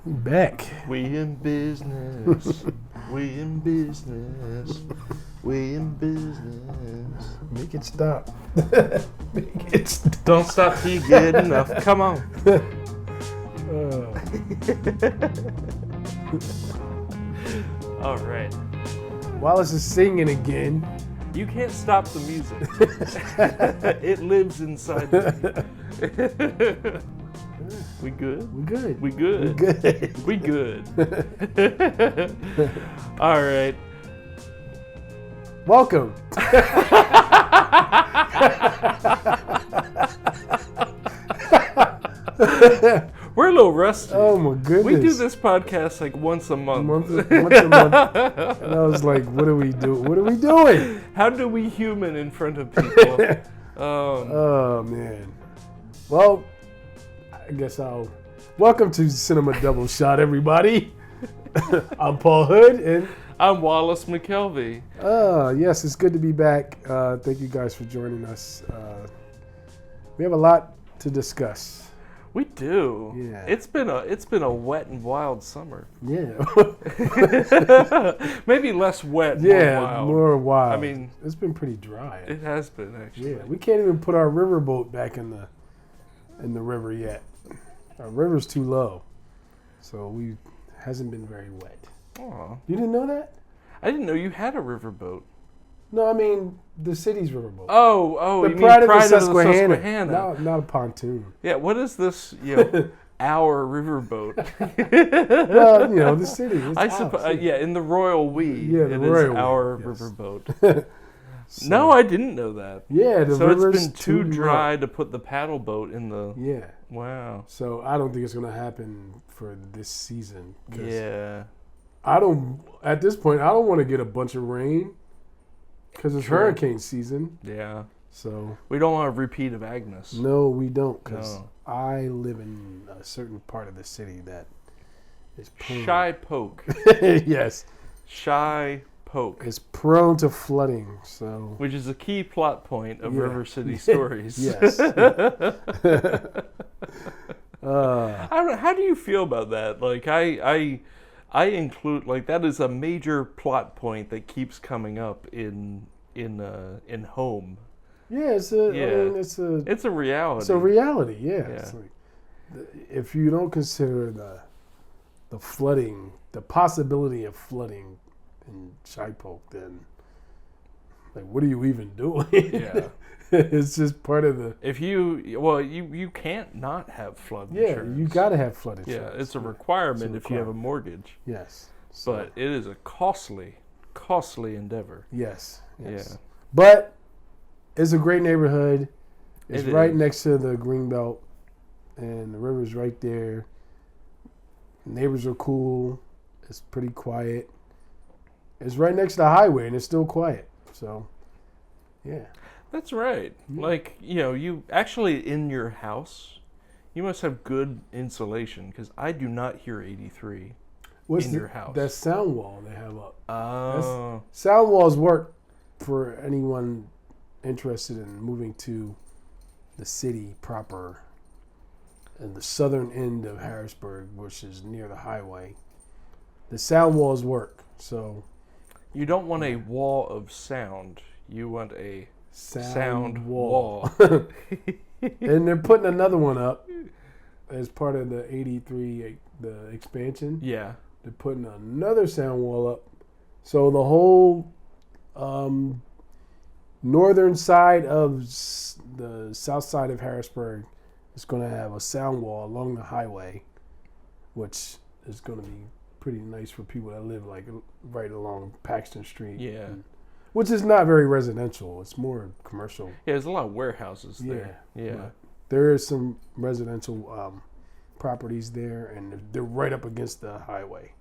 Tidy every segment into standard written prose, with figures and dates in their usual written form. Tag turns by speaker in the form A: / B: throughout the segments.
A: Back.
B: We in business. We in business. We in business.
A: Make it stop. Make it stop.
B: Don't stop till you get enough. Come on. All right.
A: Wallace is singing again.
B: You can't stop the music. It lives inside me. We good?
A: We good.
B: We good?
A: We good.
B: We good. All right.
A: Welcome.
B: We're a little rusty.
A: Oh my goodness.
B: We do this podcast like once a month.
A: Once a month. And I was like, what are we doing? What are we doing?
B: How do we human in front of people?
A: Oh man. Well, I guess welcome to Cinema Double Shot, everybody. I'm Paul Hood and
B: I'm Wallace McKelvey.
A: Yes, it's good to be back. Thank you guys for joining us. We have a lot to discuss.
B: We do.
A: Yeah.
B: It's been a wet and wild summer.
A: Yeah.
B: Maybe less wet,
A: Yeah,
B: more wild.
A: more wild.
B: I mean,
A: it's been pretty dry.
B: It has been, actually.
A: Yeah, we can't even put our riverboat back in the river yet. Our river's too low, so hasn't been very wet.
B: Aw.
A: You didn't know that?
B: I didn't know you had a riverboat.
A: No, I mean the city's riverboat.
B: Oh,
A: the
B: you
A: Pride
B: mean
A: of the
B: Pride of the
A: Susquehanna.
B: Susquehanna.
A: Not a pontoon.
B: Yeah, what is this, our riverboat?
A: Well, the city. It's
B: I suppose, in the royal we,
A: Yeah, the
B: it
A: royal
B: is our
A: we, yes.
B: riverboat.
A: So,
B: No, I didn't know that.
A: Yeah, the
B: So
A: river's
B: it's been too
A: low.
B: dry to put the paddle boat in the...
A: Yeah.
B: Wow.
A: So I don't think it's going to happen for this season.
B: Yeah.
A: At this point, I don't want to get a bunch of rain because it's
B: True.
A: hurricane season.
B: Yeah.
A: So
B: We don't want a repeat of Agnes.
A: no, we don't, because
B: No.
A: I live in a certain part of the city that is prone.
B: Shy Poke.
A: Yes,
B: Shy Poke.
A: it's prone to flooding. So
B: Which is a key plot point of
A: Yeah.
B: River City Stories.
A: yes.
B: I don't know. How do you feel about that? Like, I include, like, that is a major plot point that keeps coming up in Home.
A: Yeah, it's
B: It's a reality.
A: It's a reality. Yeah.
B: Yeah.
A: It's like, if you don't consider the flooding, the possibility of flooding in Shipoke, then like, what are you even doing?
B: Yeah.
A: It's just part of the.
B: If you can't not have flood
A: Yeah,
B: insurance.
A: you got to have flood
B: Yeah,
A: insurance.
B: it's a requirement
A: It's a
B: if you have a mortgage.
A: Yes. So,
B: But it is a costly endeavor.
A: yes.
B: Yeah.
A: But it's a great neighborhood. It's
B: It
A: right
B: is.
A: next to the Greenbelt, and the river's right there. Neighbors are cool. It's pretty quiet. It's right next to the highway, and it's still quiet. So, yeah.
B: That's right.
A: Yeah.
B: Like, you actually, in your house, you must have good insulation, because I do not hear 83 in your house.
A: That sound wall they have up.
B: Oh.
A: Sound walls work for anyone interested in moving to the city proper, in the southern end of Harrisburg, which is near the highway. The sound walls work. So
B: You don't want a wall of sound. You want a sound wall.
A: And they're putting another one up as part of the 83, the expansion.
B: Yeah.
A: They're putting another sound wall up. So the whole northern side of the south side of Harrisburg is going to have a sound wall along the highway, which is going to be pretty nice for people that live like right along Paxton Street.
B: Yeah.
A: Which is not very residential. It's more commercial.
B: Yeah, there's a lot of warehouses there. Yeah.
A: But there is some residential properties there, and they're right up against the highway.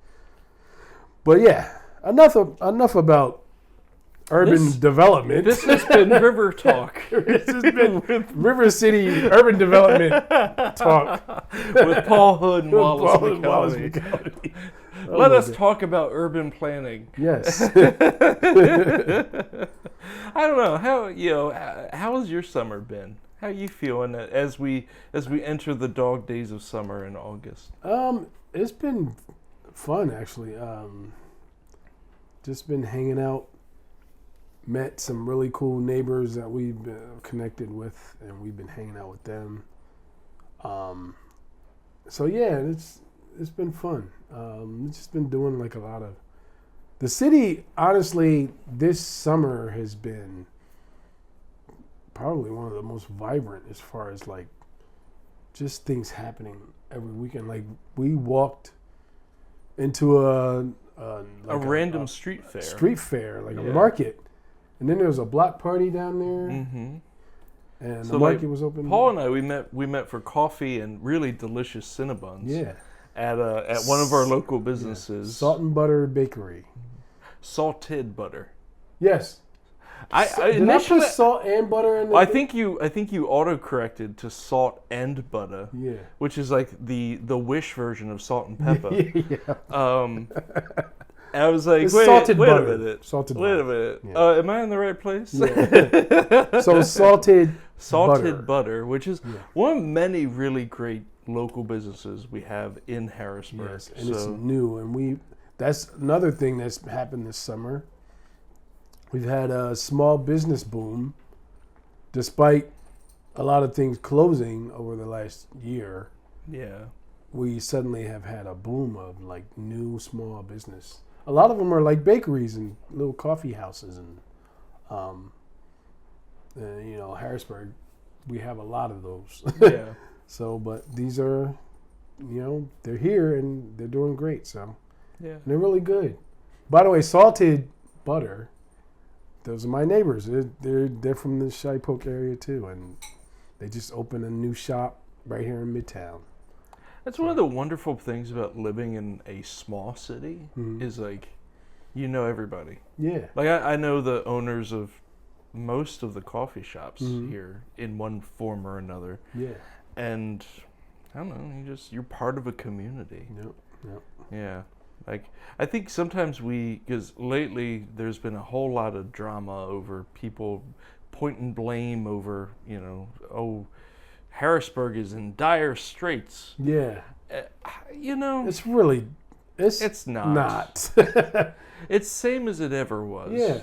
A: But yeah, enough about urban development.
B: This has been River Talk.
A: This has been River City urban development talk
B: With Paul Hood and Wallace
A: Wallace
B: McKelvey.
A: McKelvey.
B: Let us talk about urban planning.
A: Yes.
B: I don't know how has your summer been? How you feeling as we enter the dog days of summer in August?
A: It's been fun actually. Just been hanging out. Met some really cool neighbors that we've been connected with, and we've been hanging out with them. So yeah, it's been fun. It's just been doing like a lot of the city. Honestly, this summer has been probably one of the most vibrant as far as like just things happening every weekend. Like we walked into a
B: random street fair, like a market, and then there was a block party down there. Mm-hmm.
A: And so the market was open.
B: Paul and I, we met for coffee and really delicious Cinnabons.
A: Yeah.
B: At one of our local businesses.
A: Yeah. Salt and Butter Bakery.
B: Salted butter.
A: Yes. Did I put salt and butter in there?
B: I think you auto-corrected to salt and butter.
A: Yeah.
B: Which is like the Wish version of salt and pepper.
A: Yeah.
B: I was like,
A: it's
B: wait
A: salted butter.
B: a minute.
A: Salted
B: wait
A: butter.
B: a minute.
A: Yeah.
B: Am I in the right place?
A: Yeah. So salted
B: butter, which is one of many really great local businesses we have in Harrisburg.
A: Yes, and it's new, and that's another thing that's happened this summer. We've had a small business boom, despite a lot of things closing over the last year.
B: Yeah.
A: We suddenly have had a boom of like new small business. A lot of them are like bakeries and little coffee houses, and Harrisburg, we have a lot of those.
B: Yeah.
A: So, but these are, they're here and they're doing great. So,
B: yeah,
A: and they're really good. By the way, Salted Butter, those are my neighbors. They're from the Shipoke area too, and they just opened a new shop right here in Midtown.
B: That's one of the wonderful things about living in a small city is like, everybody.
A: Yeah.
B: Like I know the owners of most of the coffee shops here in one form or another.
A: Yeah.
B: And I don't know, you're part of a community.
A: Yep.
B: Yeah. Like I think sometimes because lately there's been a whole lot of drama over people pointing blame over, Harrisburg is in dire straits.
A: Yeah.
B: It's
A: really,
B: it's not. It's same as it ever was.
A: Yeah.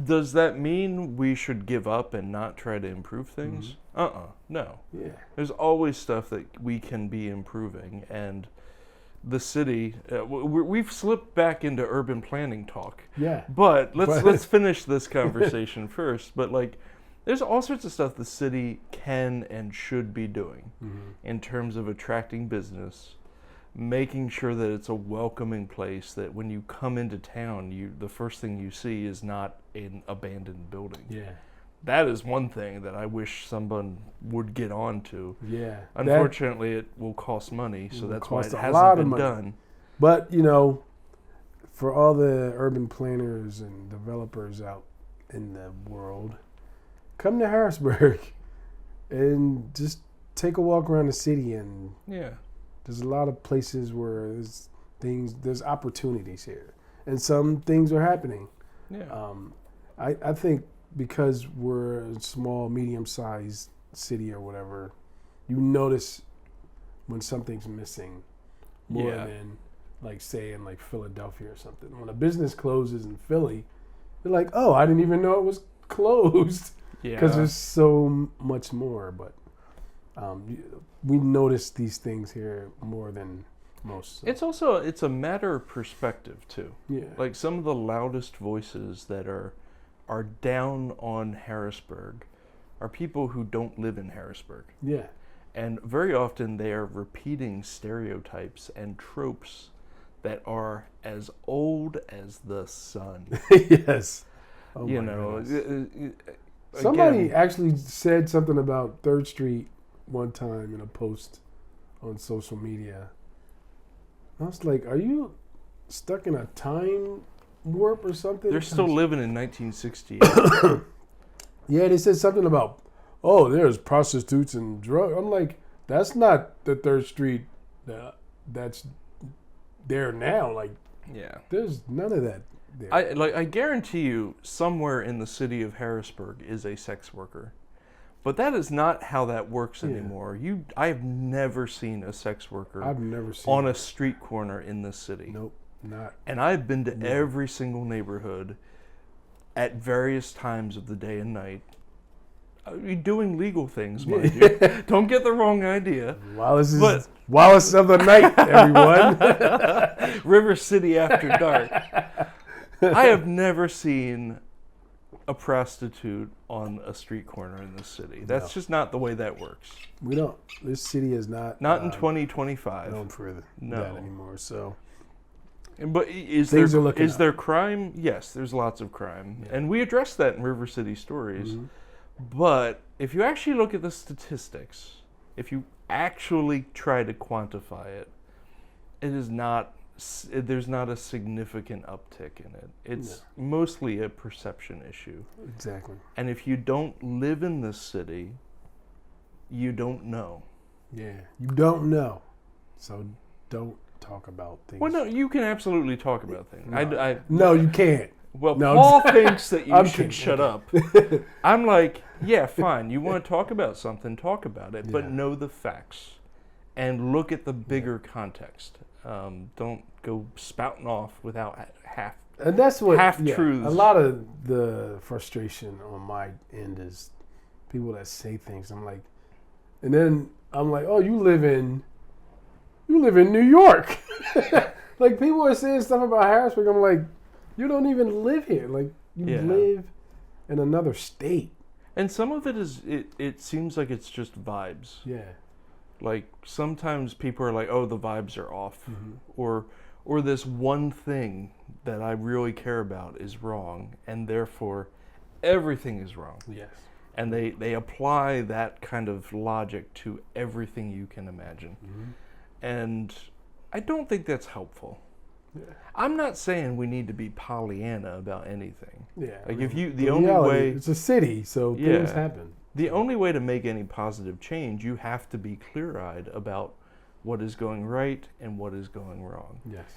B: Does that mean we should give up and not try to improve things? No.
A: Yeah.
B: There's always stuff that we can be improving, and the city, we've slipped back into urban planning talk.
A: Yeah.
B: But let's finish this conversation first. But like, there's all sorts of stuff the city can and should be doing in terms of attracting business, making sure that it's a welcoming place, that when you come into town, the first thing you see is not an abandoned building.
A: Yeah.
B: That is one thing that I wish someone would get on to.
A: Yeah.
B: Unfortunately, it will cost money, so that's why it
A: a
B: hasn't
A: lot
B: been
A: of money.
B: done.
A: But, for all the urban planners and developers out in the world, come to Harrisburg and just take a walk around the city, and there's a lot of places where there's opportunities here, and some things are happening.
B: Yeah.
A: I think because we're a small, medium-sized city or whatever, you notice when something's missing more than, like, say, in, like, Philadelphia or something. When a business closes in Philly, they're like, oh, I didn't even know it was closed.
B: Yeah.
A: Because there's so much more. But we notice these things here more than most. So.
B: It's a matter of perspective, too.
A: Yeah.
B: Like, some of the loudest voices that are down on Harrisburg are people who don't live in Harrisburg.
A: Yeah.
B: And very often they are repeating stereotypes and tropes that are as old as the sun.
A: Yes. Oh somebody actually said something about 3rd Street one time in a post on social media. I was like, are you stuck in a time warp or something?
B: They're still living in 1968.
A: Yeah, they said something about, oh, there's prostitutes and drugs. I'm like, that's not the 3rd Street that's there now. Like, there's none of that there.
B: I guarantee you somewhere in the city of Harrisburg is a sex worker. But that is not how that works
A: Yeah.
B: anymore. I've never seen a sex worker
A: I've never seen
B: on a street corner in this city.
A: Nope, not.
B: And I've been to every single neighborhood at various times of the day and night, doing legal things, mind you. Don't get the wrong idea.
A: Wallace of the night, everyone.
B: River City after dark. I have never seen a prostitute on a street corner in this city. That's just not the way that works.
A: We don't. This city is not.
B: Not in 2025.
A: Known for that anymore. So.
B: But is there crime? Yes, there's lots of crime. Yeah. And we addressed that in River City Stories. Mm-hmm. But if you actually look at the statistics, if you actually try to quantify it, there's not a significant uptick in it. It's mostly a perception issue.
A: Exactly.
B: And if you don't live in this city, you don't know.
A: Yeah, you don't know. So don't talk about things.
B: Well, no, you can absolutely talk about things.
A: No, you can't.
B: Well, Paul thinks that you should shut up. I'm like, yeah, fine. You want to talk about something, talk about it, but know the facts and look at the bigger context. Don't go spouting off without half truths.
A: A lot of the frustration on my end is people that say things. I'm like, oh, you live in New York. Like, people are saying stuff about Harrisburg. I'm like, you don't even live here. Like, you live in another state.
B: And some of it is, it seems like it's just vibes.
A: Yeah.
B: Like, sometimes people are like, oh, the vibes are off. Mm-hmm. Or this one thing that I really care about is wrong, and therefore everything is wrong.
A: Yes.
B: And they apply that kind of logic to everything you can imagine. Mm-hmm. And I don't think that's helpful. Yeah. I'm not saying we need to be Pollyanna about anything.
A: Yeah.
B: Like,
A: it's a city, so things happen.
B: The only way to make any positive change, you have to be clear-eyed about what is going right and what is going wrong.
A: Yes.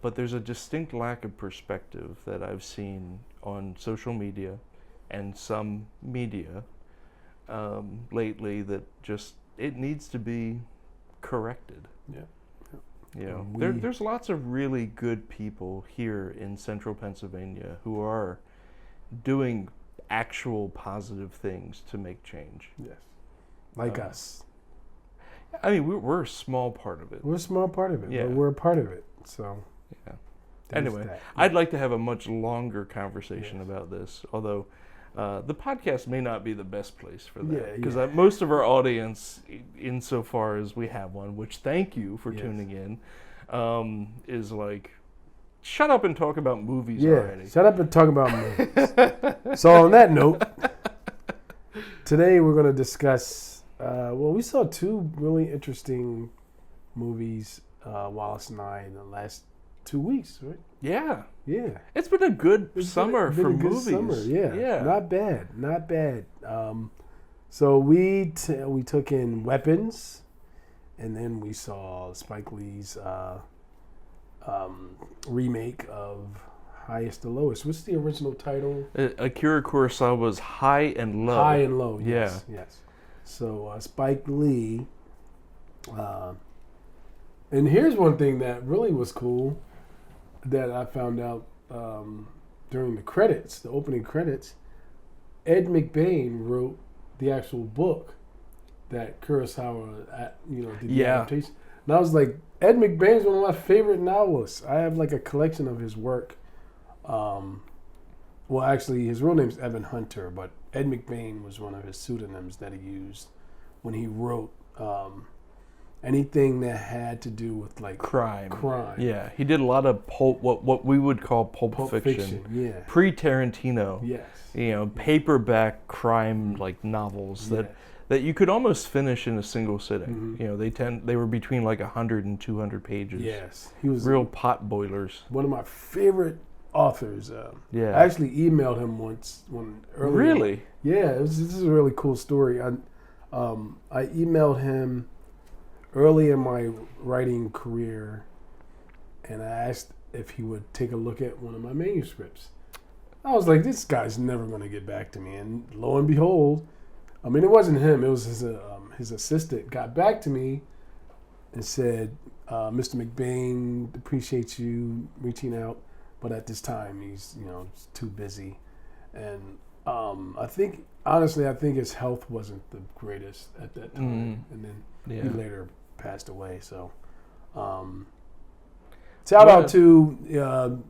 B: But there's a distinct lack of perspective that I've seen on social media and some media lately that just, it needs to be corrected.
A: Yeah.
B: You know, there's lots of really good people here in central Pennsylvania who are doing actual positive things to make change.
A: Yes. Like us.
B: I mean, we're a small part of it.
A: We're a small part of it, but we're a part of it. So,
B: yeah. Anyway, I'd like to have a much longer conversation about this, although the podcast may not be the best place for that. Because most of our audience, insofar as we have one, which thank you for tuning in, is like, shut up and talk about movies already.
A: Shut up and talk about movies. So on that note, today we're going to discuss, we saw two really interesting movies, Wallace and I, in the last 2 weeks, right?
B: Yeah.
A: Yeah.
B: It's been a good summer for movies.
A: Summer, yeah. Not bad. So we took in Weapons, and then we saw Spike Lee's remake of Highest to Lowest. What's the original title?
B: Akira Kurosawa's High and Low.
A: High and Low, yes. So Spike Lee, and here's one thing that really was cool that I found out during the opening credits. Ed McBain wrote the actual book that Kurosawa, did the adaptation. And I was like, Ed McBain's one of my favorite novelists. I have like a collection of his work. Well, actually, his real name's Evan Hunter, but Ed McBain was one of his pseudonyms that he used when he wrote anything that had to do with like crime.
B: Yeah, he did a lot of what we would call pulp fiction.
A: Yeah.
B: Pre-Tarantino.
A: Yes.
B: Paperback crime like novels that you could almost finish in a single sitting. Mm-hmm. They were between like 100 and 200 pages.
A: Yes. He was
B: real pot boilers.
A: One of my favorite authors. I actually emailed him once earlier.
B: Really?
A: Yeah, this is a really cool story. I emailed him early in my writing career, and I asked if he would take a look at one of my manuscripts. I was like, this guy's never going to get back to me. And lo and behold, I mean, it wasn't him. It was his assistant got back to me and said, Mr. McBain, appreciate you reaching out, but at this time he's too busy, and I think honestly his health wasn't the greatest at that time, and then he later passed away. So shout out to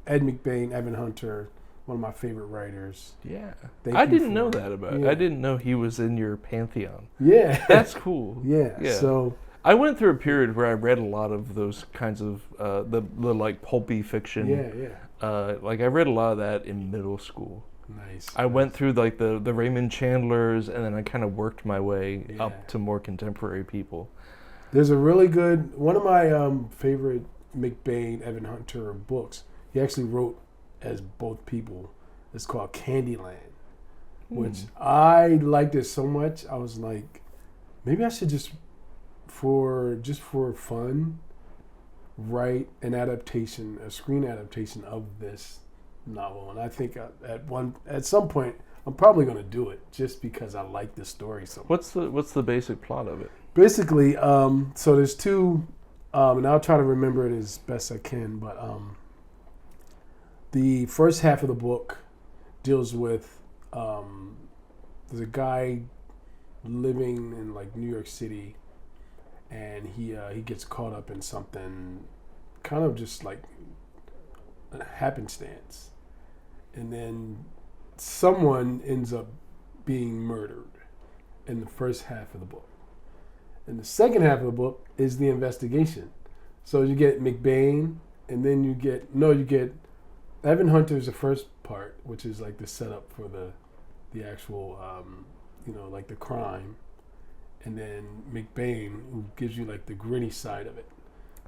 A: Ed McBain, Evan Hunter, one of my favorite writers.
B: Yeah.
A: Thank
B: I
A: you
B: didn't
A: for-
B: know that about it.
A: yeah.
B: I didn't know he was in your pantheon.
A: Yeah,
B: That's cool.
A: yeah. So
B: I went through a period where I read a lot of those kinds of the like pulpy fiction.
A: yeah.
B: Like I read a lot of that in middle school.
A: Nice.
B: I went through like the Raymond Chandlers, and then I kind of worked my way up to more contemporary people.
A: There's a really good one of my favorite McBain Evan Hunter books. He actually wrote as both people. It's called Candyland, which I liked it so much. I was like, maybe I should just for fun, write an adaptation, a screen adaptation of this novel. And I think at some point I'm probably going to do it just because I like the story so much.
B: What's the basic plot of it?
A: Basically, so there's two, and I'll try to remember it as best I can, but the first half of the book deals with there's a guy living in like New York City, and he gets caught up in something kind of just like a happenstance, and then someone ends up being murdered in the first half of the book. And the second half of the book is the investigation. So you get McBain, and then you get Evan Hunter's the first part, which is like the setup for the actual like the crime, and then McBain, who gives you like the gritty side of it.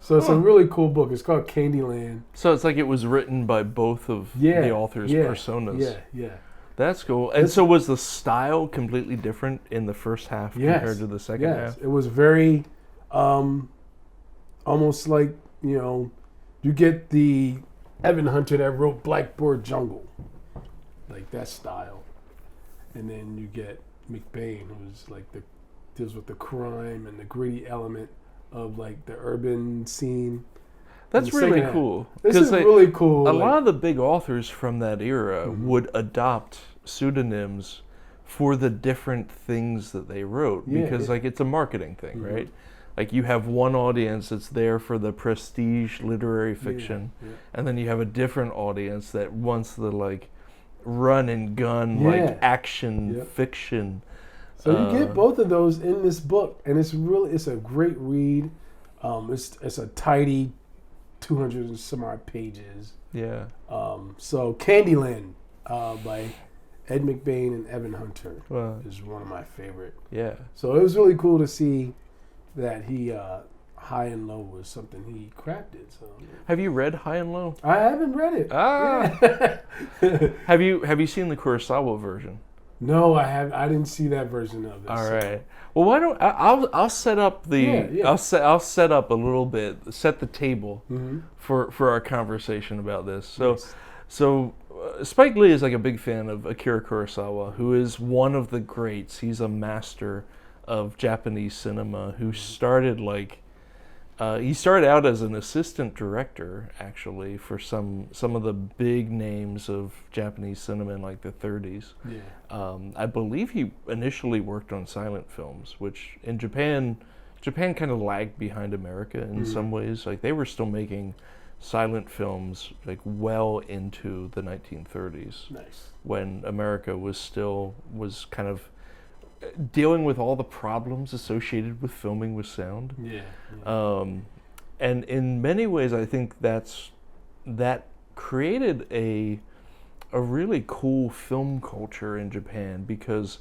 A: So it's a really cool book. It's called Candyland.
B: So it's like it was written by both of the author's personas.
A: Yeah.
B: That's cool. And so was the style completely different in the first half compared to the second half?
A: It was very almost like, you get the Evan Hunter that wrote Blackboard Jungle, like that style. And then you get McBain, who's like deals with the crime and the gritty element of like the urban scene.
B: That's really cool.
A: This is really cool.
B: A lot of the big authors from that era would adopt pseudonyms for the different things that they wrote because like it's a marketing thing, right? Like you have one audience that's there for the prestige literary fiction, and then you have a different audience that wants the like run and gun like action fiction.
A: So you get both of those in this book, and it's a great read. It's a tidy 200 and some odd pages.
B: Yeah.
A: So Candyland by Ed McBain and Evan Hunter is one of my favorite.
B: Yeah.
A: So it was really cool to see that he High and Low was something he crafted. So
B: have you read High and Low?
A: I haven't read it.
B: Have you seen the Kurosawa version?
A: No, I didn't see that version of it.
B: All right. Well, why don't I'll set up I'll set up a little bit, set the table for our conversation about this. So Spike Lee is like a big fan of Akira Kurosawa, who is one of the greats. He's a master of Japanese cinema who started he started out as an assistant director actually for some of the big names of Japanese cinema in like the 30s. Yeah. I believe he initially worked on silent films, which in Japan kind of lagged behind America in some ways. Like they were still making silent films like well into the 1930s. Nice. When America was kind of dealing with all the problems associated with filming with sound. And in many ways, I think that created a really cool film culture in Japan because,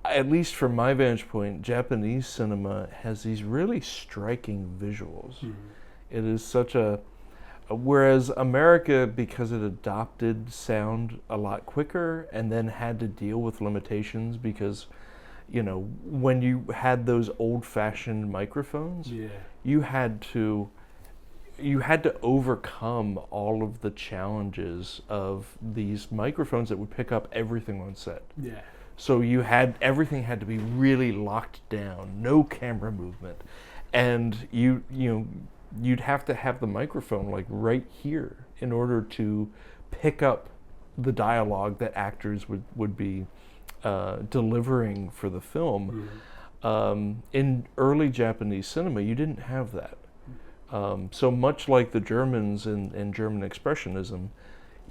B: at least from my vantage point, Japanese cinema has these really striking visuals. It is such whereas America, because it adopted sound a lot quicker and then had to deal with limitations because, when you had those old-fashioned microphones, you had to overcome all of the challenges of these microphones that would pick up everything on set. So everything had to be really locked down, no camera movement, and you'd have to have the microphone like right here in order to pick up the dialogue that actors would be delivering for the film. In early Japanese cinema, you didn't have that. So much like the Germans in German Expressionism,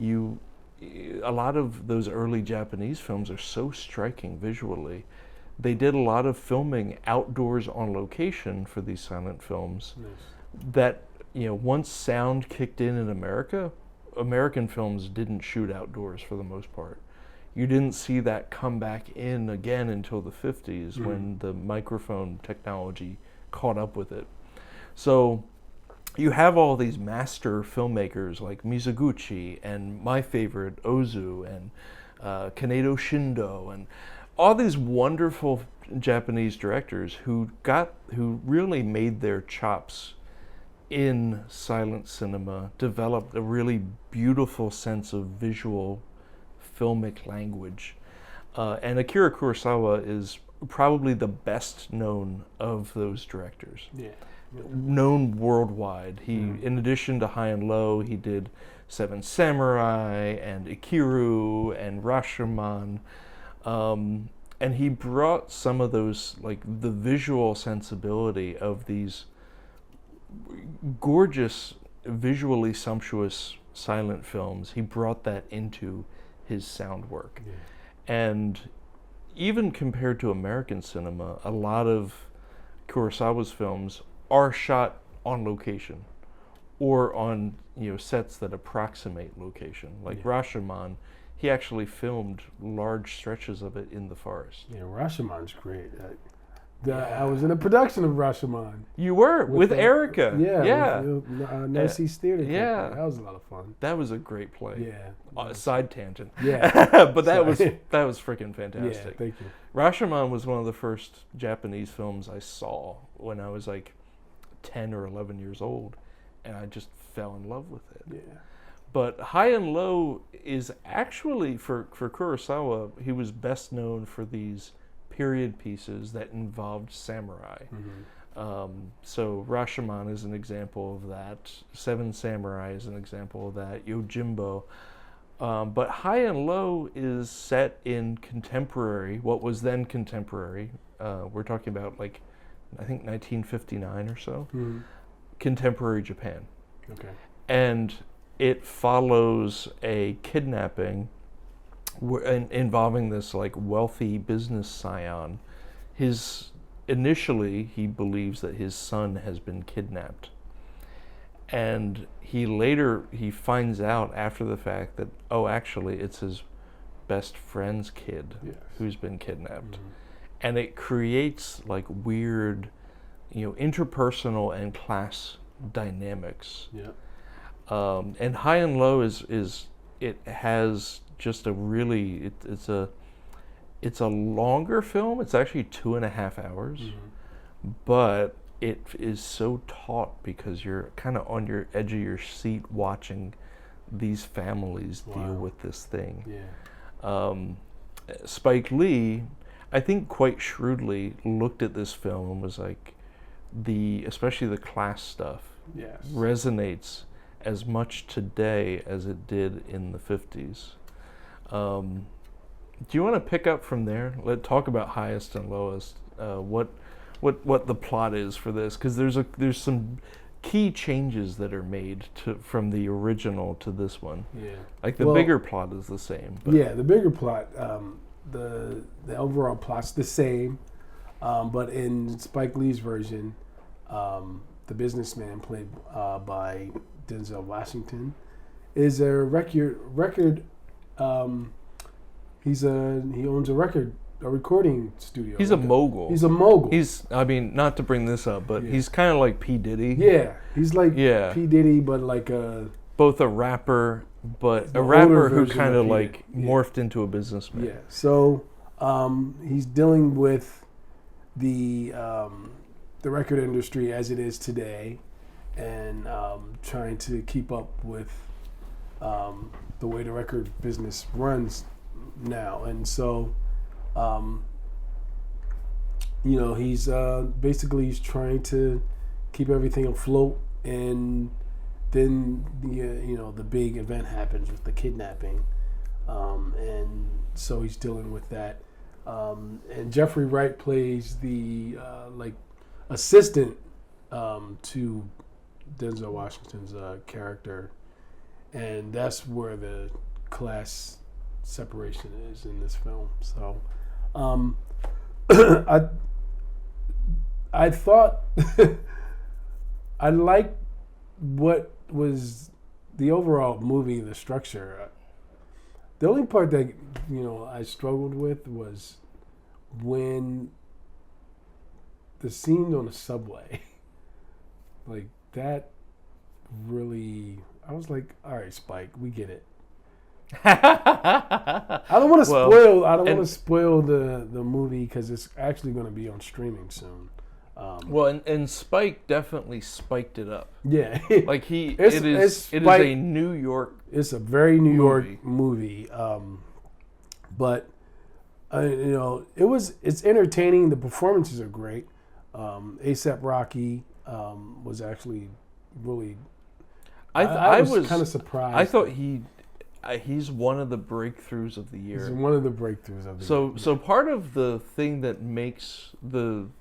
B: a lot of those early Japanese films are so striking visually. They did a lot of filming outdoors on location for these silent films. Nice. That once sound kicked in America, American films didn't shoot outdoors for the most part. You didn't see that come back in again until the 50s when the microphone technology caught up with it. So you have all these master filmmakers like Mizoguchi and my favorite Ozu and Kanedo Shindo and all these wonderful Japanese directors who really made their chops in silent cinema, developed a really beautiful sense of visual filmic language. And Akira Kurosawa is probably the best known of those directors. Yeah. Known worldwide. He, in addition to High and Low, he did Seven Samurai and Ikiru and Rashomon. And he brought some of those, like the visual sensibility of these gorgeous, visually sumptuous silent films. He brought that into his sound work. Yeah. And even compared to American cinema, a lot of Kurosawa's films are shot on location or on sets that approximate location. Like Rashomon, he actually filmed large stretches of it in the forest.
A: Yeah, Rashomon's great. I was in a production of Rashomon.
B: You were with Erica.
A: Yeah. Narcisse Theater.
B: Yeah,
A: that was a lot of fun.
B: That was a great play. Yeah. Side tangent.
A: Yeah.
B: But that was freaking fantastic.
A: Yeah, thank you.
B: Rashomon was one of the first Japanese films I saw when I was like 10 or 11 years old, and I just fell in love with it.
A: Yeah.
B: But High and Low is actually, for Kurosawa, he was best known for these period pieces that involved samurai. So Rashomon is an example of that. Seven Samurai is an example of that. Yojimbo. But High and Low is set in contemporary, what was then contemporary. We're talking about like, I think 1959 or so. Contemporary Japan.
A: Okay.
B: And it follows a kidnapping involving this like wealthy business scion. Initially he believes that his son has been kidnapped, and he finds out after the fact that actually it's his best friend's kid who's been kidnapped. And it creates like weird interpersonal and class dynamics. And High and Low it has just a really it's a longer film. It's actually 2.5 hours, but it is so taut because you're kind of on your edge of your seat watching these families deal with this thing. Spike Lee, I think quite shrewdly, looked at this film and was like, especially the class stuff resonates as much today as it did in the 50s. Do you want to pick up from there? Let's talk about highest and lowest. What the plot is for this, because there's some key changes that are made from the original to this one. Like the bigger plot is the same.
A: But the bigger plot, the overall plot's the same, but in Spike Lee's version, the businessman played by Denzel Washington is a record. He owns a recording studio.
B: He's a mogul.
A: He's a mogul.
B: Not to bring this up, but he's kind of like P. Diddy.
A: Yeah, he's like P. Diddy, but like
B: both a rapper, but a rapper who kind of like morphed into a businessman.
A: Yeah. So he's dealing with the record industry as it is today, and trying to keep up with the way the record business runs now. And so Um, he's basically he's trying to keep everything afloat, and then the big event happens with the kidnapping, and so he's dealing with that. And Jeffrey Wright plays the assistant to Denzel Washington's character, and that's where the class separation is in this film. So, I thought I liked what was the overall movie, the structure. The only part that I struggled with was when the scene on the subway, like that. Really, I was like, all right, Spike, we get it. I don't want to spoil. I don't want to spoil the movie because it's actually going to be on streaming soon.
B: And Spike definitely spiked it up.
A: Yeah,
B: like it is a New York.
A: It's a very New York movie. But it's entertaining. The performances are great. A$AP Rocky was actually really. I was kind of surprised.
B: I thought he's one of the breakthroughs of the year.
A: He's one of the breakthroughs of the year.
B: So part of the thing that makes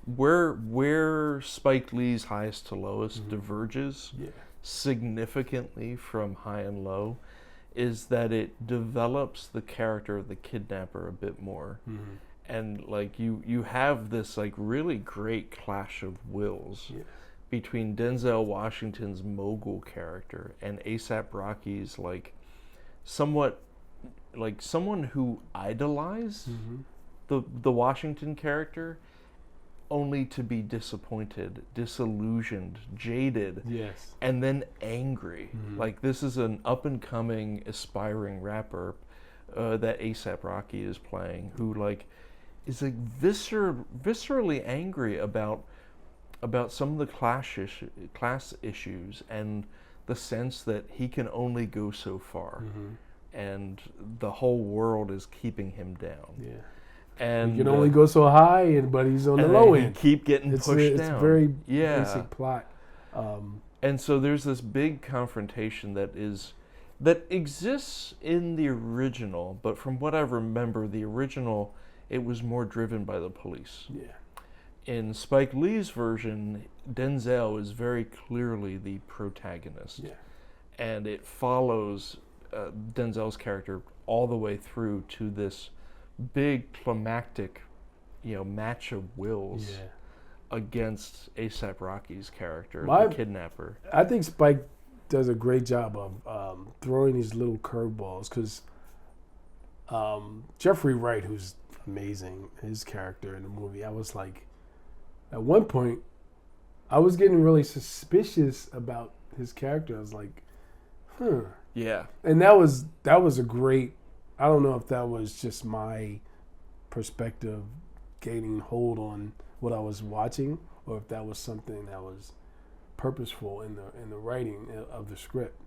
B: where Spike Lee's highest to lowest diverges significantly from high and low is that it develops the character of the kidnapper a bit more. And like you have this like really great clash of wills between Denzel Washington's mogul character and A$AP Rocky's like somewhat like someone who idolized the Washington character only to be disappointed, disillusioned, jaded, and then angry. Like this is an up and coming aspiring rapper that A$AP Rocky is playing who like is like viscerally angry about some of the class issues and the sense that he can only go so far, and the whole world is keeping him down. And
A: he can only go so high, but he's on the low end.
B: Keep getting pushed down.
A: It's a very basic plot.
B: And so there's this big confrontation that exists in the original, but from what I remember, the original it was more driven by the police. In Spike Lee's version, Denzel is very clearly the protagonist. And it follows Denzel's character all the way through to this big climactic, match of wills against A$AP Rocky's character, the kidnapper.
A: I think Spike does a great job of throwing these little curveballs because Jeffrey Wright, who's amazing, his character in the movie, I was like, at one point, I was getting really suspicious about his character. I was like,
B: Yeah.
A: And that was a great, I don't know if that was just my perspective gaining hold on what I was watching or if that was something that was purposeful in the writing of the script.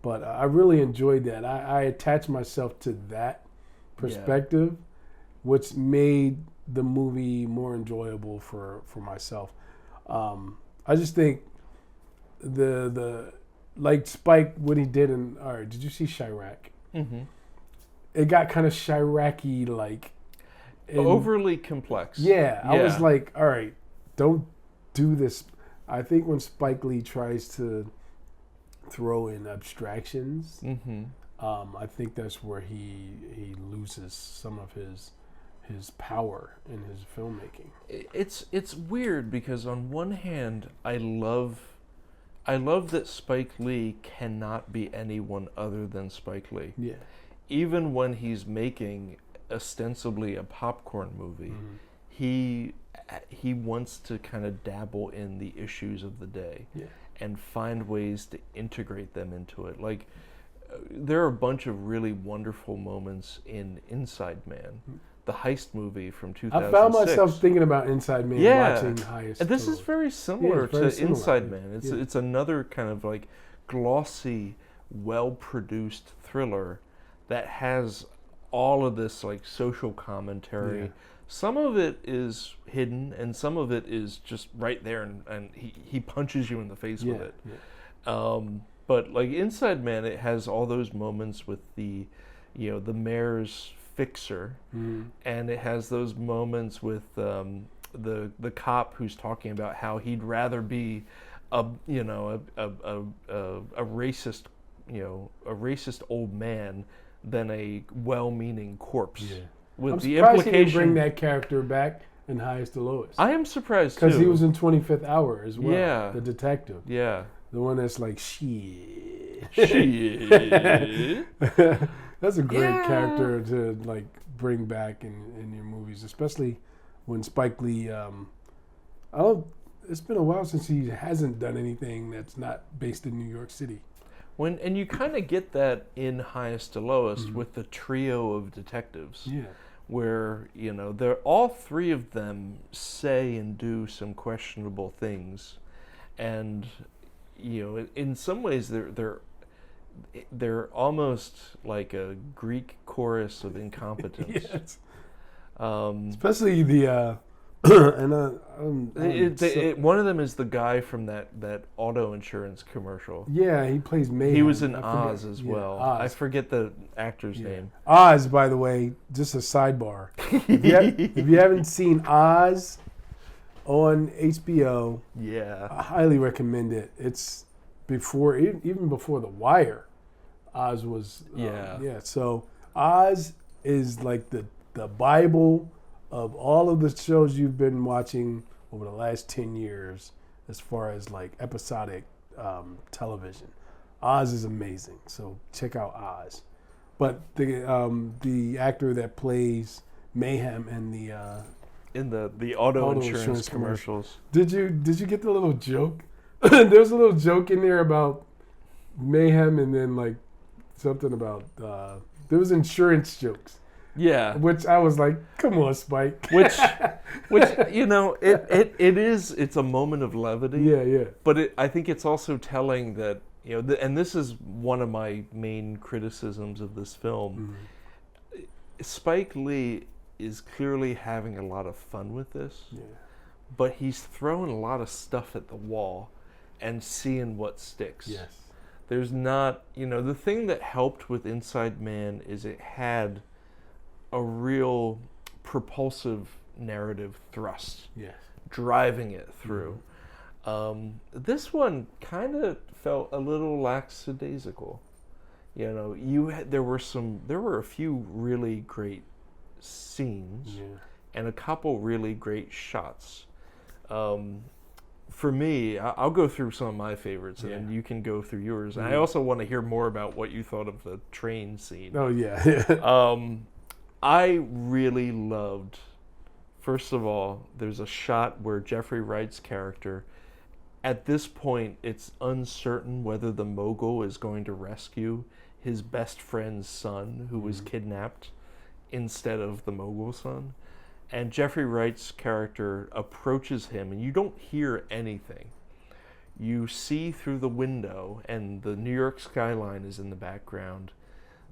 A: But I really enjoyed that. I attached myself to that perspective, which made the movie more enjoyable for myself. I just think the like Spike, what he did in, all right, did you see Chirac?
B: Mm-hmm.
A: It got kind of Chirac-y, like.
B: Overly complex.
A: Yeah, I was like, all right, don't do this. I think when Spike Lee tries to throw in abstractions, I think that's where he loses some of his power in his filmmaking.
B: It's weird because on one hand, I love that Spike Lee cannot be anyone other than Spike Lee.
A: Yeah.
B: Even when he's making ostensibly a popcorn movie, he wants to kind of dabble in the issues of the day and find ways to integrate them into it. Like there are a bunch of really wonderful moments in Inside Man, the heist movie from 2006.
A: I found myself thinking about Inside Man watching Heist.
B: And this is very similar to Inside Man. It's another kind of like glossy, well-produced thriller that has all of this like social commentary.
A: Yeah.
B: Some of it is hidden, and some of it is just right there, and he punches you in the face with it.
A: Yeah.
B: But like Inside Man, it has all those moments with the, the mayor's fixer, and it has those moments with the cop who's talking about how he'd rather be a racist a racist old man than a well-meaning corpse.
A: Yeah.
B: With
A: I'm
B: the
A: surprised
B: implication,
A: he didn't bring that character back in Highest to Lowest.
B: I am surprised too
A: Because he was in 25th Hour as well.
B: Yeah.
A: The detective.
B: Yeah.
A: The one that's like, shit.
B: Shit.
A: That's a great character to like bring back in your movies, especially when Spike Lee. It's been a while since he hasn't done anything that's not based in New York City.
B: And you kind of get that in Highest to Lowest with the trio of detectives.
A: Yeah.
B: Where they're all three of them say and do some questionable things, and in some ways they're almost like a Greek chorus of incompetence.
A: Yes. Especially the
B: one of them is the guy from that auto insurance commercial.
A: Yeah, he plays Mayhem.
B: He was in Oz as well.
A: Oz.
B: I forget the actor's name.
A: Oz, by the way, just a sidebar. If you haven't seen Oz on HBO, I highly recommend it. It's even before The Wire. Oz was So Oz is like the Bible of all of the shows you've been watching over the last 10 years as far as like episodic television. Oz is amazing, so check out Oz. But the actor that plays Mayhem in the
B: auto insurance commercials.
A: Did you get the little joke? There's a little joke in there about Mayhem, and then like something about there was insurance jokes.
B: Yeah,
A: which I was like, "Come on, Spike."
B: Which it's a moment of levity.
A: Yeah.
B: But I think it's also telling that and this is one of my main criticisms of this film. Spike Lee is clearly having a lot of fun with this, but he's throwing a lot of stuff at the wall and seeing what sticks.
A: Yes.
B: There's not, the thing that helped with Inside Man is it had a real propulsive narrative thrust, driving it through. This one kind of felt a little lackadaisical. There were a few really great scenes and a couple really great shots. For me, I'll go through some of my favorites, and then you can go through yours. And I also want to hear more about what you thought of the train scene.
A: Oh yeah.
B: I really loved, first of all, there's a shot where Jeffrey Wright's character, at this point, it's uncertain whether the mogul is going to rescue his best friend's son, who was kidnapped, instead of the mogul's son. And Jeffrey Wright's character approaches him, and you don't hear anything. You see through the window, and the New York skyline is in the background.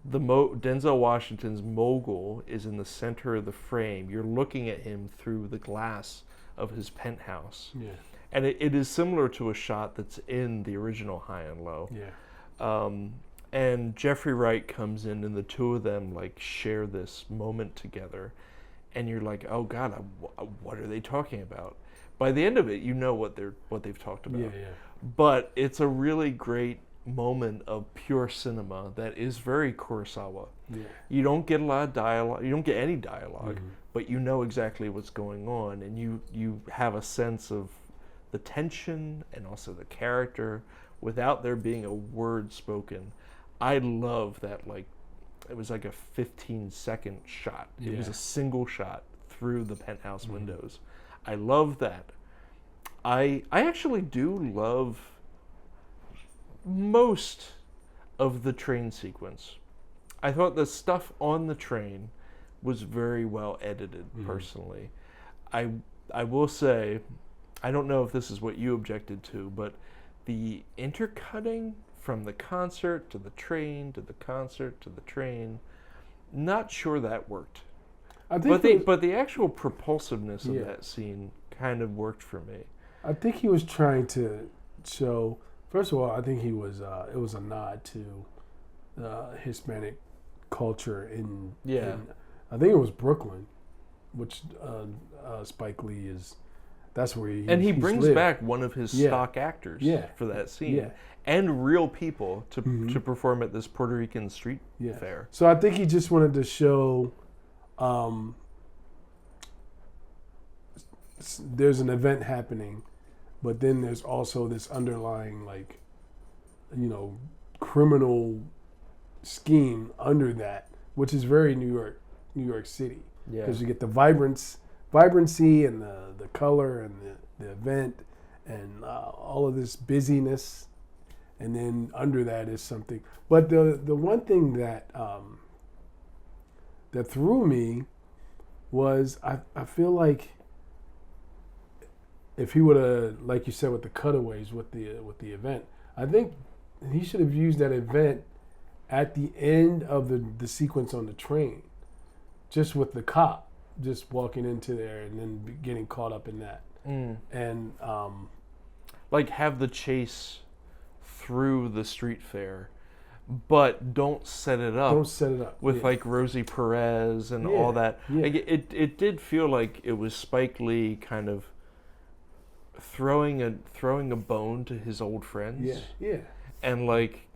B: Denzel Washington's mogul is in the center of the frame. You're looking at him through the glass of his penthouse. Yeah. And it is similar to a shot that's in the original High and Low. Yeah. And Jeffrey Wright comes in, and the two of them like share this moment together. And you're like, oh God, what are they talking about? By the end of it, you know what they've talked about. Yeah. But it's a really great moment of pure cinema that is very Kurosawa. Yeah. You don't get a lot of dialogue. You don't get any dialogue, but you know exactly what's going on, and you have a sense of the tension and also the character without there being a word spoken. I love that. Like, it was like a 15-second shot. It was a single shot through the penthouse windows. I love that. I actually do love most of the train sequence. I thought the stuff on the train was very well edited, personally. I will say, I don't know if this is what you objected to, but the intercutting from the concert to the train to the concert to the train, not sure that worked.
A: I think
B: But the actual propulsiveness of that scene kind of worked for me.
A: I think he was trying to show. First of all, I think he was. It was a nod to Hispanic culture in. I think it was Brooklyn, which Spike Lee is. That's where
B: he brings
A: lived.
B: back one of his stock actors for that scene, and real people to perform at this Puerto Rican street fair.
A: So I think he just wanted to show. There's an event happening, but then there's also this underlying, like, criminal scheme under that, which is very New York City. Because you get the vibrancy and the color and the event and all of this busyness, and then under that is something. But the one thing that that threw me was I feel like if he would have, like you said, with the cutaways with the event, I think he should have used that event at the end of the sequence on the train, just with the cop just walking into there and then getting caught up in that, and
B: like have the chase through the street fair. But don't set it up. With like Rosie Perez and all that. Yeah. Like it did feel like it was Spike Lee kind of throwing a bone to his old friends.
A: Yeah.
B: And like,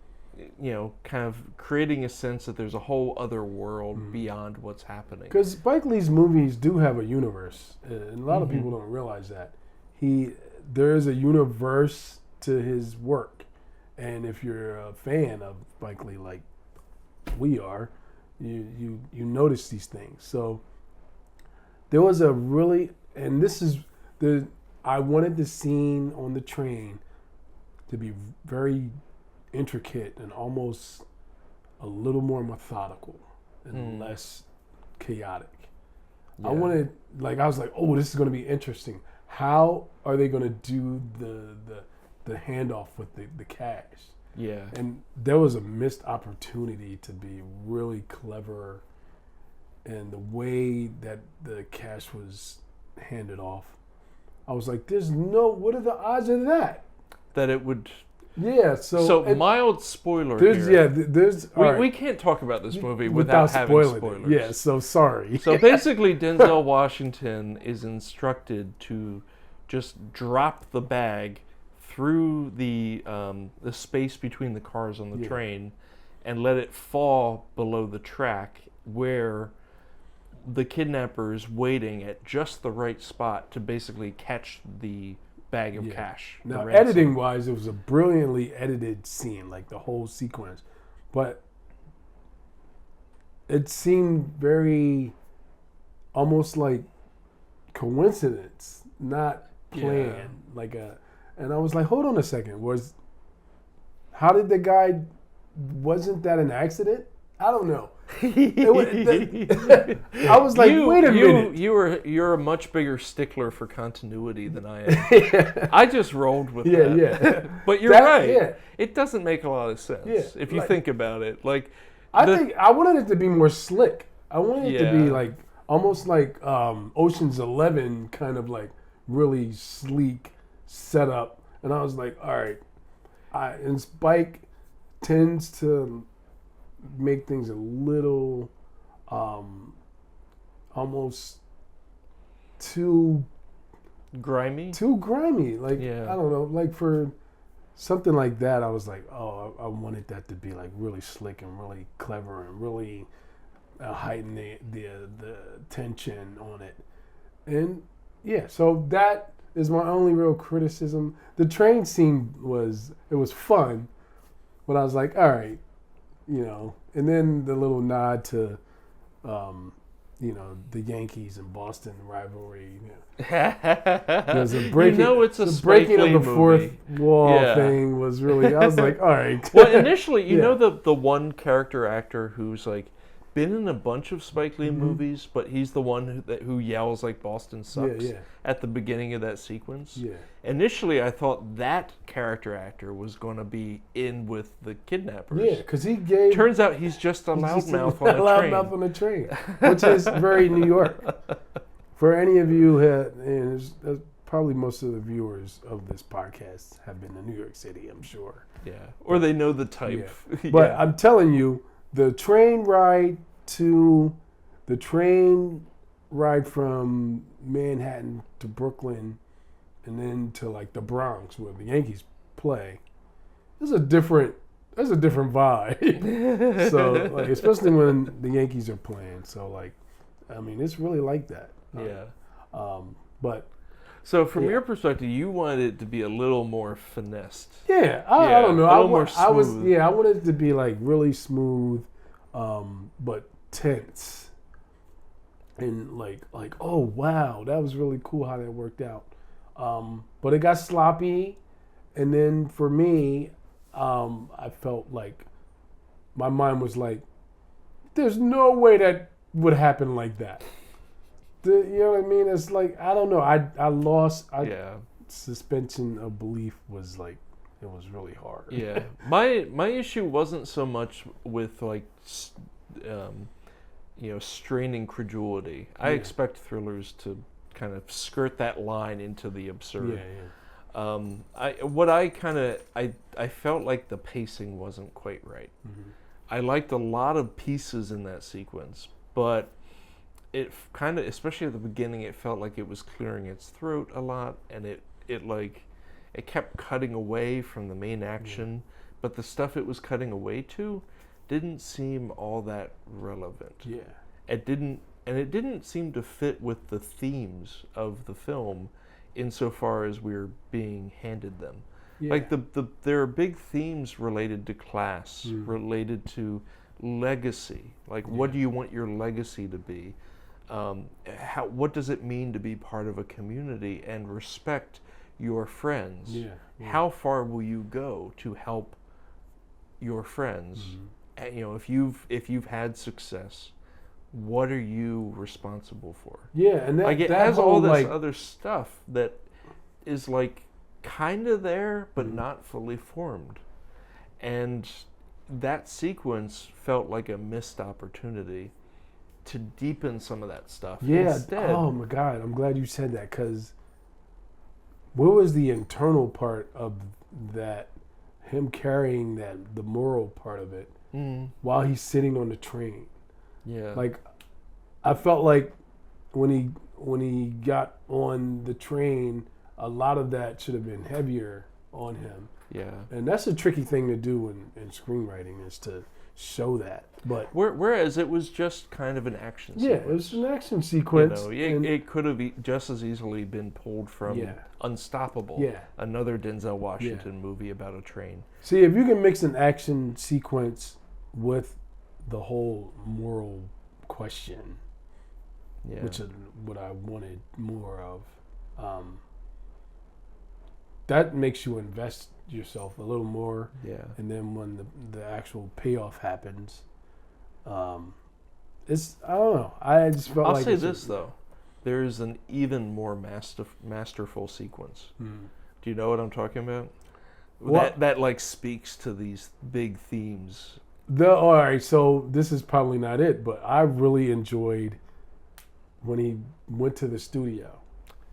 B: kind of creating a sense that there's a whole other world beyond what's happening.
A: Because Spike Lee's movies do have a universe, and a lot of people don't realize that there is a universe to his work. And if you're a fan of Spike Lee, like we are, you notice these things. So there was a really, and this is I wanted the scene on the train to be very intricate and almost a little more methodical and less chaotic. Yeah. I was like, oh, this is going to be interesting. How are they going to do the handoff with the cash?
B: Yeah.
A: And there was a missed opportunity to be really clever, and the way that the cash was handed off, I was like, what are the odds of that?
B: That it would...
A: Yeah, so
B: mild spoiler here. We can't talk about this movie without having spoilers.
A: Yeah, so sorry.
B: So basically, Denzel Washington is instructed to just drop the bag through the space between the cars on the train and let it fall below the track, where the kidnapper is waiting at just the right spot to basically catch the bag of cash.
A: Now, editing-wise, it was a brilliantly edited scene, like the whole sequence. But it seemed very, almost like coincidence, not planned. And I was like, hold on a second. Wasn't that an accident? I don't know. I was like, wait a minute.
B: You're a much bigger stickler for continuity than I am. I just rolled with that. Yeah. But you're right. Yeah. It doesn't make a lot of sense if you think about it. Like,
A: I think I wanted it to be more slick. I wanted it to be like almost like Ocean's 11, kind of like really sleek setup. And I was like, all right. And Spike tends to make things a little almost too
B: grimy.
A: Like, I don't know, like for something like that, I was like, oh, I wanted that to be like really slick and really clever and really heighten the tension on it. And so that is my only real criticism. The train scene was fun, but I was like, all right. And then the little nod to, the Yankees and Boston rivalry. There's a breaking,
B: it's a breaking of the
A: fourth wall thing was really. I was like, all right.
B: Well, initially, you know the one character actor who's like been in a bunch of Spike Lee movies, but he's the one who yells like Boston sucks at the beginning of that sequence.
A: Yeah.
B: Initially, I thought that character actor was going to be in with the kidnappers.
A: Yeah, because he gave...
B: Turns out he's just a loudmouth on a train.
A: Loudmouth on a train, which is very New York. For any of you, and probably most of the viewers of this podcast have been to New York City, I'm sure.
B: Yeah, or they know the type.
A: Yeah. But I'm telling you, the train ride from Manhattan to Brooklyn and then to like the Bronx where the Yankees play, there's a different vibe. So like, especially when the Yankees are playing. So like, I mean, it's really like that.
B: Yeah.
A: But
B: so from your perspective, you wanted it to be a little more finessed.
A: Yeah, I don't know.
B: A little more smooth.
A: I wanted it to be like really smooth, but tense. And like, oh wow, that was really cool how that worked out. But it got sloppy, and then for me, I felt like my mind was like, "There's no way that would happen like that." You know what I mean? It's like, I don't know. I lost. Suspension of belief was like, it was really hard.
B: Yeah, my issue wasn't so much with like, straining credulity. I expect thrillers to kind of skirt that line into the absurd. I felt like the pacing wasn't quite right. Mm-hmm. I liked a lot of pieces in that sequence, but it kind of, especially at the beginning, it felt like it was clearing its throat a lot, and it kept cutting away from the main action, but the stuff it was cutting away to didn't seem all that relevant. Yeah. It didn't seem to fit with the themes of the film insofar as we're being handed them. Yeah. Like there are big themes related to class, related to legacy. Like, what do you want your legacy to be? What does it mean to be part of a community and respect your friends? Yeah. How far will you go to help your friends? And, if you've had success, what are you responsible for? Yeah, and it has all this other stuff that is like kind of there but not fully formed, and that sequence felt like a missed opportunity to deepen some of that stuff.
A: Yeah.
B: Instead,
A: oh my God, I'm glad you said that, because what was the internal part of that? Him carrying the moral part of it while he's sitting on the train. Yeah. Like, I felt like when he got on the train, a lot of that should have been heavier on him. Yeah. And that's a tricky thing to do in screenwriting, is to show that. But
B: whereas it was just kind of an action sequence.
A: Yeah, it was an action sequence.
B: It could have just as easily been pulled from Unstoppable, another Denzel Washington movie about a train.
A: See, if you can mix an action sequence with the whole moral question, which is what I wanted more of, that makes you invest yourself a little more. Yeah. And then when the actual payoff happens, it's, I don't know. I just felt
B: I'll say this though, there's an even more masterful sequence. Do you know what I'm talking about? That like speaks to these big themes.
A: All right, so this is probably not it, but I really enjoyed when he went to the studio.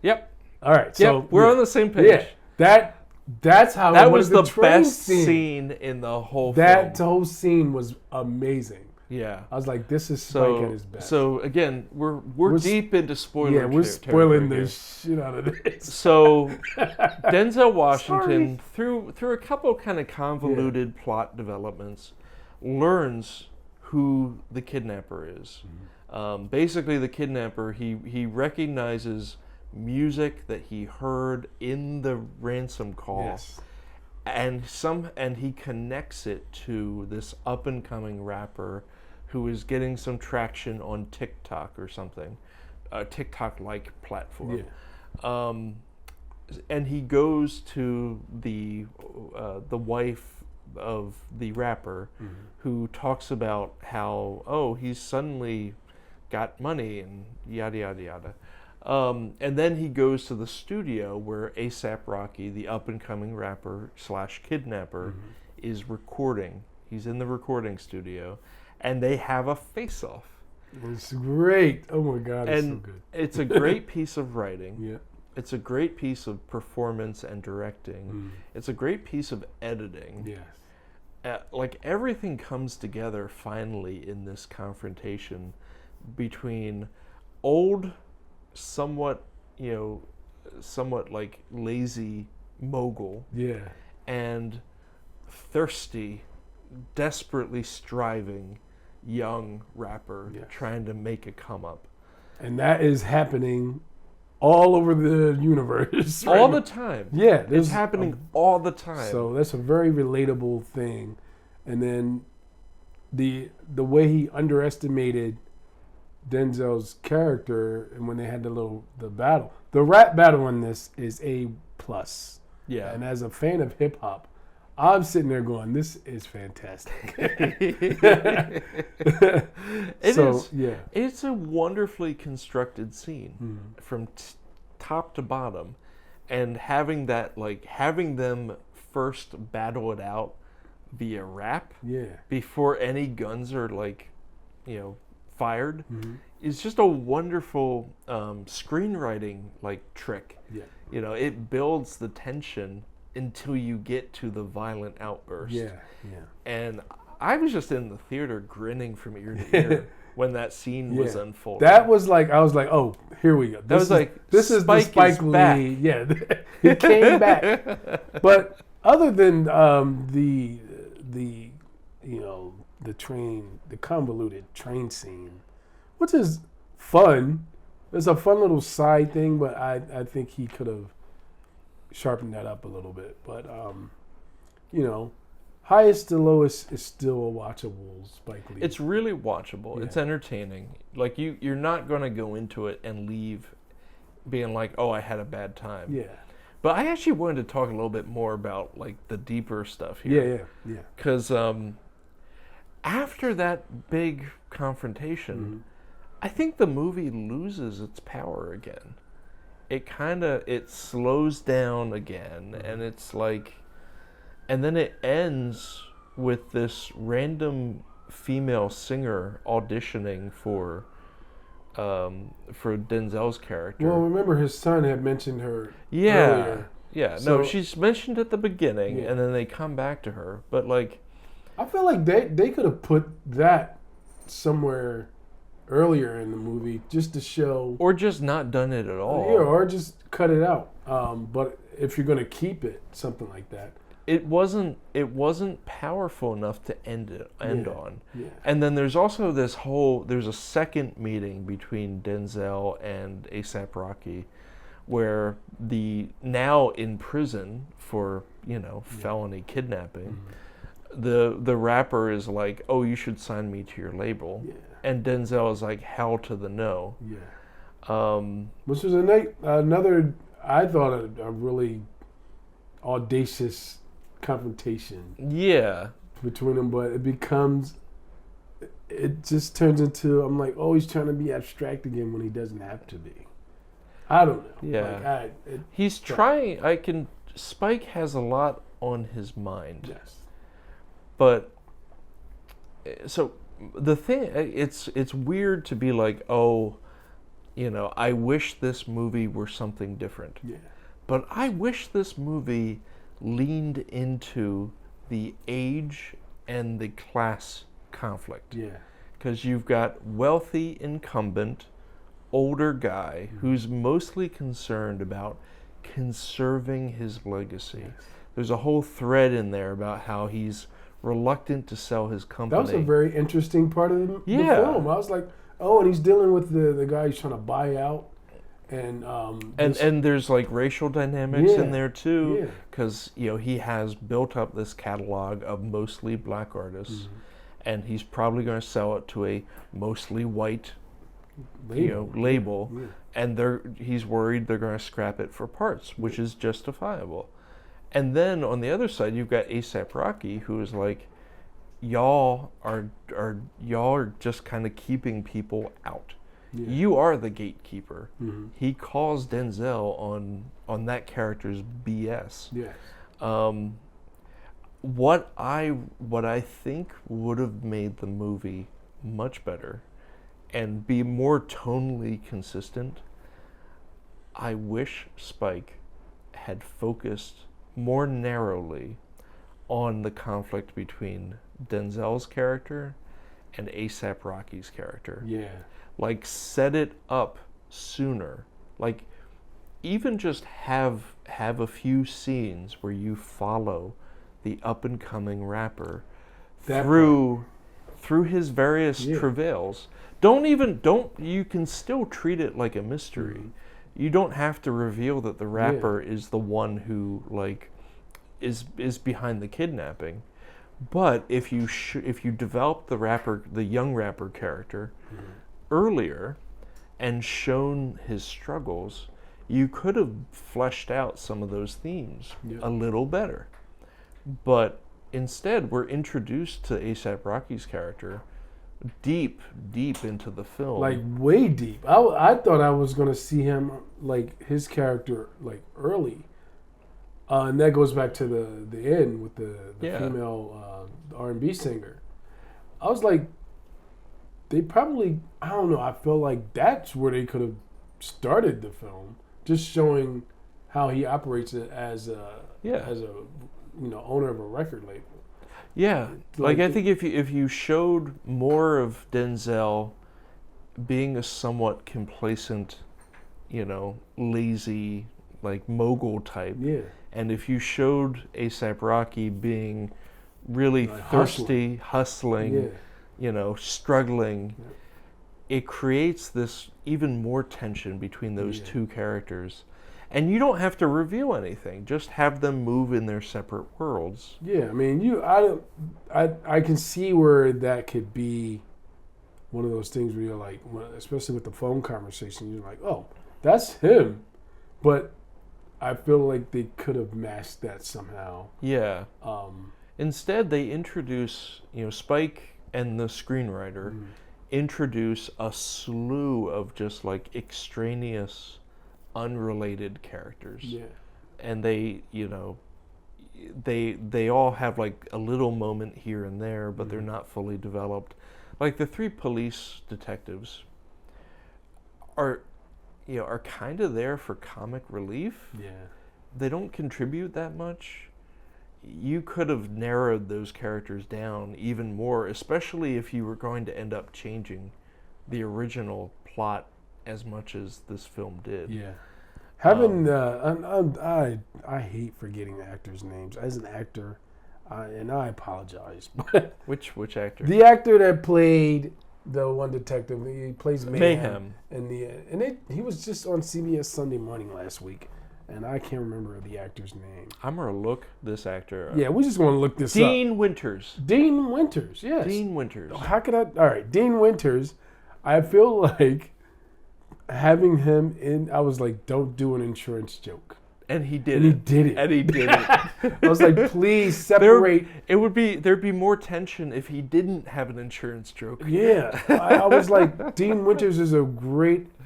B: Yep.
A: All right, so
B: we're on the same page.
A: Yeah, that's how
B: that was the best scene in the whole film.
A: That whole scene was amazing. Yeah, I was like, this is Spike at his best.
B: So again, we're deep into spoiler.
A: Yeah, we're spoiling the shit out of this.
B: So Denzel Washington, through a couple kind of convoluted plot developments, learns who the kidnapper is. Basically, the kidnapper, he recognizes music that he heard in the ransom call, and he connects it to this up and coming rapper who is getting some traction on TikTok or something, a TikTok-like platform. And he goes to the wife of the rapper, who talks about how he's suddenly got money and yada yada yada. And then he goes to the studio where A$AP Rocky, the up-and-coming rapper slash kidnapper, is recording. He's in the recording studio, and they have a face-off.
A: It's great. Oh my God, it's
B: And
A: so good.
B: it's a great piece of writing.
A: Yeah.
B: It's a great piece of performance and directing. It's a great piece of editing.
A: Yes.
B: Like, everything comes together finally in this confrontation between old, somewhat like lazy mogul,
A: Yeah.
B: and thirsty, desperately striving young rapper trying to make a come up.
A: And that is happening all over the universe.
B: All the time.
A: Yeah.
B: It's happening all the time.
A: So that's a very relatable thing. And then the way he underestimated Denzel's character, and when they had the battle, the rap battle in this is A+.
B: Yeah.
A: And as a fan of hip hop, I'm sitting there going, "This is fantastic." Yeah.
B: It's a wonderfully constructed scene from top to bottom, and having them first battle it out via rap before any guns are fired is just a wonderful screenwriting trick. Yeah. It builds the tension until you get to the violent outburst.
A: Yeah.
B: And I was just in the theater grinning from ear to ear when that scene was unfolding.
A: That was I was like, oh, here we go. This is the Spike Lee. Yeah, he came back. But other than the convoluted train scene, which is fun. It's a fun little side thing, but I think he could have sharpened that up a little bit. But highest to lowest is still a watchable Spike Lee.
B: It's really watchable. Yeah. It's entertaining. Like, you're not going to go into it and leave being like, oh, I had a bad time.
A: Yeah.
B: But I actually wanted to talk a little bit more about the deeper stuff here.
A: Yeah.
B: Because after that big confrontation, I think the movie loses its power again. It slows down again, and it's and then it ends with this random female singer auditioning for Denzel's character.
A: Well, remember his son had mentioned her earlier.
B: Yeah. So, no, she's mentioned at the beginning, and then they come back to her. But
A: I feel like they could have put that somewhere earlier in the movie just to show,
B: or just not done it at all.
A: Yeah, or just cut it out. But if you're going to keep it, something like that.
B: It wasn't powerful enough to end on.
A: Yeah.
B: And then there's also there's a second meeting between Denzel and A$AP Rocky, where now in prison for felony kidnapping, the rapper is like, oh, you should sign me to your label. Yeah. And Denzel is like, hell to the no.
A: Yeah. Which was another, I thought, a really audacious confrontation.
B: Yeah.
A: Between them, but it just turns into, I'm like, oh, he's trying to be abstract again when he doesn't have to be. I don't know.
B: Yeah. He's trying. Spike has a lot on his mind.
A: Yes.
B: But so the thing, it's weird to be like, oh, I wish this movie were something different.
A: Yeah.
B: But I wish this movie leaned into the age and the class conflict.
A: Yeah.
B: Because you've got wealthy incumbent, older guy who's mostly concerned about conserving his legacy. Yes. There's a whole thread in there about how he's reluctant to sell his company.
A: That was a very interesting part of the film. I was like, oh, and he's dealing with the guy he's trying to buy out. And
B: there's racial dynamics in there too, because he has built up this catalog of mostly black artists, and he's probably going to sell it to a mostly white label, and he's worried they're going to scrap it for parts, which is justifiable. And then on the other side, you've got A$AP Rocky, who is like, y'all are just kind of keeping people out.
A: Yeah.
B: You are the gatekeeper.
A: Mm-hmm.
B: He calls Denzel on that character's BS.
A: Yes.
B: What I think would have made the movie much better and be more tonally consistent, I wish Spike had focused more narrowly on the conflict between Denzel's character and A$AP Rocky's character.
A: Yeah.
B: Like, set it up sooner. Like, even just have a few scenes where you follow the up and coming rapper through his various travails. You can still treat it like a mystery. Mm-hmm. You don't have to reveal that the rapper is the one who like is behind the kidnapping. But if you develop the young rapper character earlier and shown his struggles, you could have fleshed out some of those themes a little better. But instead, we're introduced to A$AP Rocky's character deep into the film.
A: Like, way deep. I thought I was going to see him, like, his character, like, early. And that goes back to the end with the female R&B singer. I was like, they probably, I don't know, I feel like that's where they could have started the film. Just showing how he operates as a owner of a record label.
B: Yeah, like I think if you showed more of Denzel being a somewhat complacent, lazy, like mogul type, and if you showed A$AP Rocky being really like thirsty, hustling, struggling, it creates this even more tension between those two characters. And you don't have to reveal anything; just have them move in their separate worlds.
A: Yeah, I mean, I can see where that could be one of those things where you're like, especially with the phone conversation, you're like, oh, that's him. But I feel like they could have masked that somehow. Yeah.
B: Instead, they introduce, Spike and the screenwriter introduce a slew of just like extraneous, unrelated characters. Yeah. And they all have like a little moment here and there, but they're not fully developed. Like the three police detectives are kind of there for comic relief. Yeah. They don't contribute that much. You could have narrowed those characters down even more, especially if you were going to end up changing the original plot as much as this film did. Yeah.
A: Having I hate forgetting actors' names. As an actor, and I apologize. But
B: which actor?
A: The actor that played the one detective. He plays Mayhem. He was just on CBS Sunday Morning last week, and I can't remember the actor's name.
B: I'm gonna look this actor up.
A: Yeah, we just want to look this
B: up. Dean Winters.
A: Dean Winters. Yes.
B: Dean Winters.
A: How could I? All right, Dean Winters. I feel like having him in, I was like, don't do an insurance joke.
B: And he did
A: it.
B: I
A: was like, please separate.
B: There'd be more tension if he didn't have an insurance joke.
A: Yeah. I was like, Dean Winters is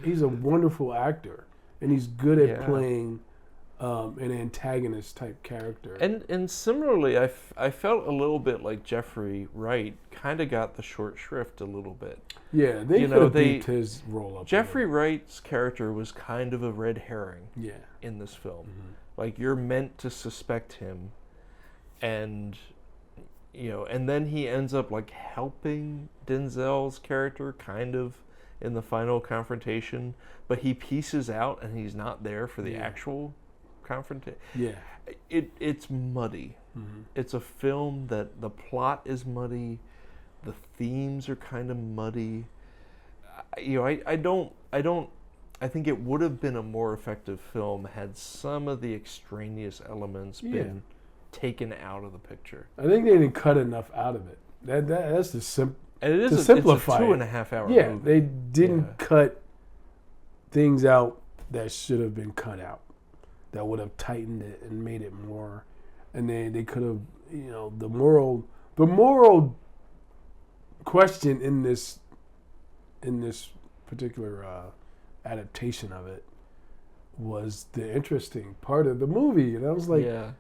A: he's a wonderful actor. And he's good at playing an antagonist type character.
B: And similarly, I felt a little bit like Jeffrey Wright kind of got the short shrift a little bit.
A: Yeah, they could have beefed his role up.
B: Jeffrey Wright's character was kind of a red herring in this film. Mm-hmm. Like, you're meant to suspect him, and then he ends up like helping Denzel's character kind of in the final confrontation, but he pieces out and he's not there for the actual confrontation. Yeah. It's muddy. Mm-hmm. It's a film that the plot is muddy, the themes are kind of muddy. I think it would have been a more effective film had some of the extraneous elements been taken out of the picture.
A: I think they didn't cut enough out of it. That's the simple.
B: And it is to simplify. It's a 2.5 hour movie.
A: Yeah, they didn't cut things out that should have been cut out. That would have tightened it and made it more and they could have, the moral question in this particular adaptation of it was the interesting part of the movie, and I was like,
B: Yeah.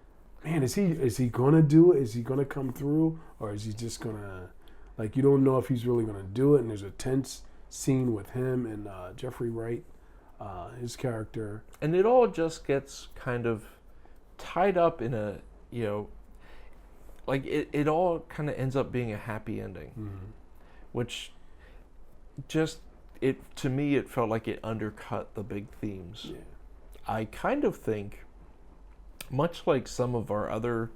A: man, is he gonna do it? Is he gonna come through, or is he just gonna, like, you don't know if he's really gonna do it? And there's a tense scene with him and Jeffrey Wright, his character,
B: And it all just gets kind of tied up in a, like it all kind of ends up being a happy ending, which just, to me, it felt like it undercut the big themes.
A: Yeah.
B: I kind of think, much like some of our other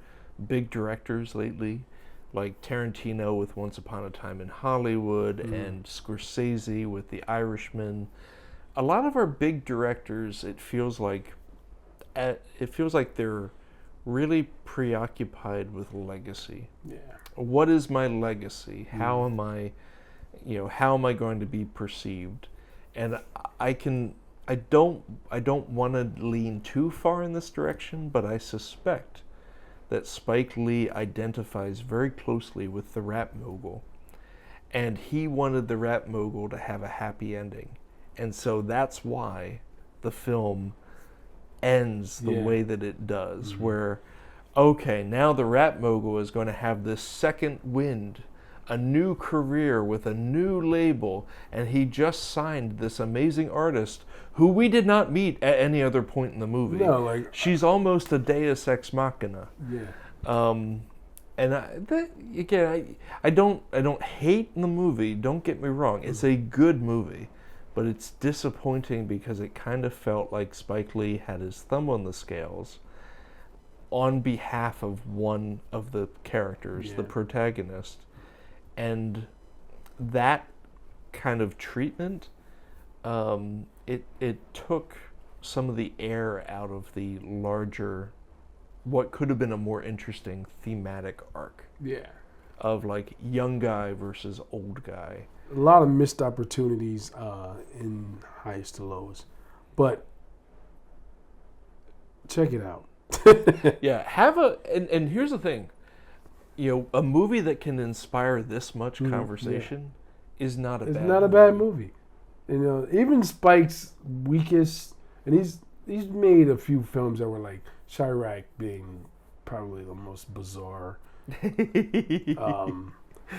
B: big directors lately, like Tarantino with Once Upon a Time in Hollywood and Scorsese with The Irishman, a lot of our big directors, it feels like they're really preoccupied with legacy.
A: Yeah.
B: What is my legacy? How am I going to be perceived? And I don't want to lean too far in this direction, but I suspect that Spike Lee identifies very closely with the rap mogul, and he wanted the rap mogul to have a happy ending, and so that's why the film ends the way that it does, where, okay, now the rap mogul is going to have this second wind, a new career with a new label, and he just signed this amazing artist who we did not meet at any other point in the movie.
A: No, like,
B: she's almost a deus ex machina.
A: Yeah.
B: And I don't hate the movie. Don't get me wrong; it's a good movie, but it's disappointing because it kind of felt like Spike Lee had his thumb on the scales on behalf of one of the characters, the protagonist. And that kind of treatment, it took some of the air out of the larger, what could have been a more interesting thematic arc.
A: Yeah.
B: Of like young guy versus old guy.
A: A lot of missed opportunities in Highest to Lows, but check it out.
B: Yeah, and here's the thing. A movie that can inspire this much conversation is not a bad movie. It's not a bad movie.
A: Even Spike's weakest, and he's made a few films that were like Chirac being probably the most bizarre,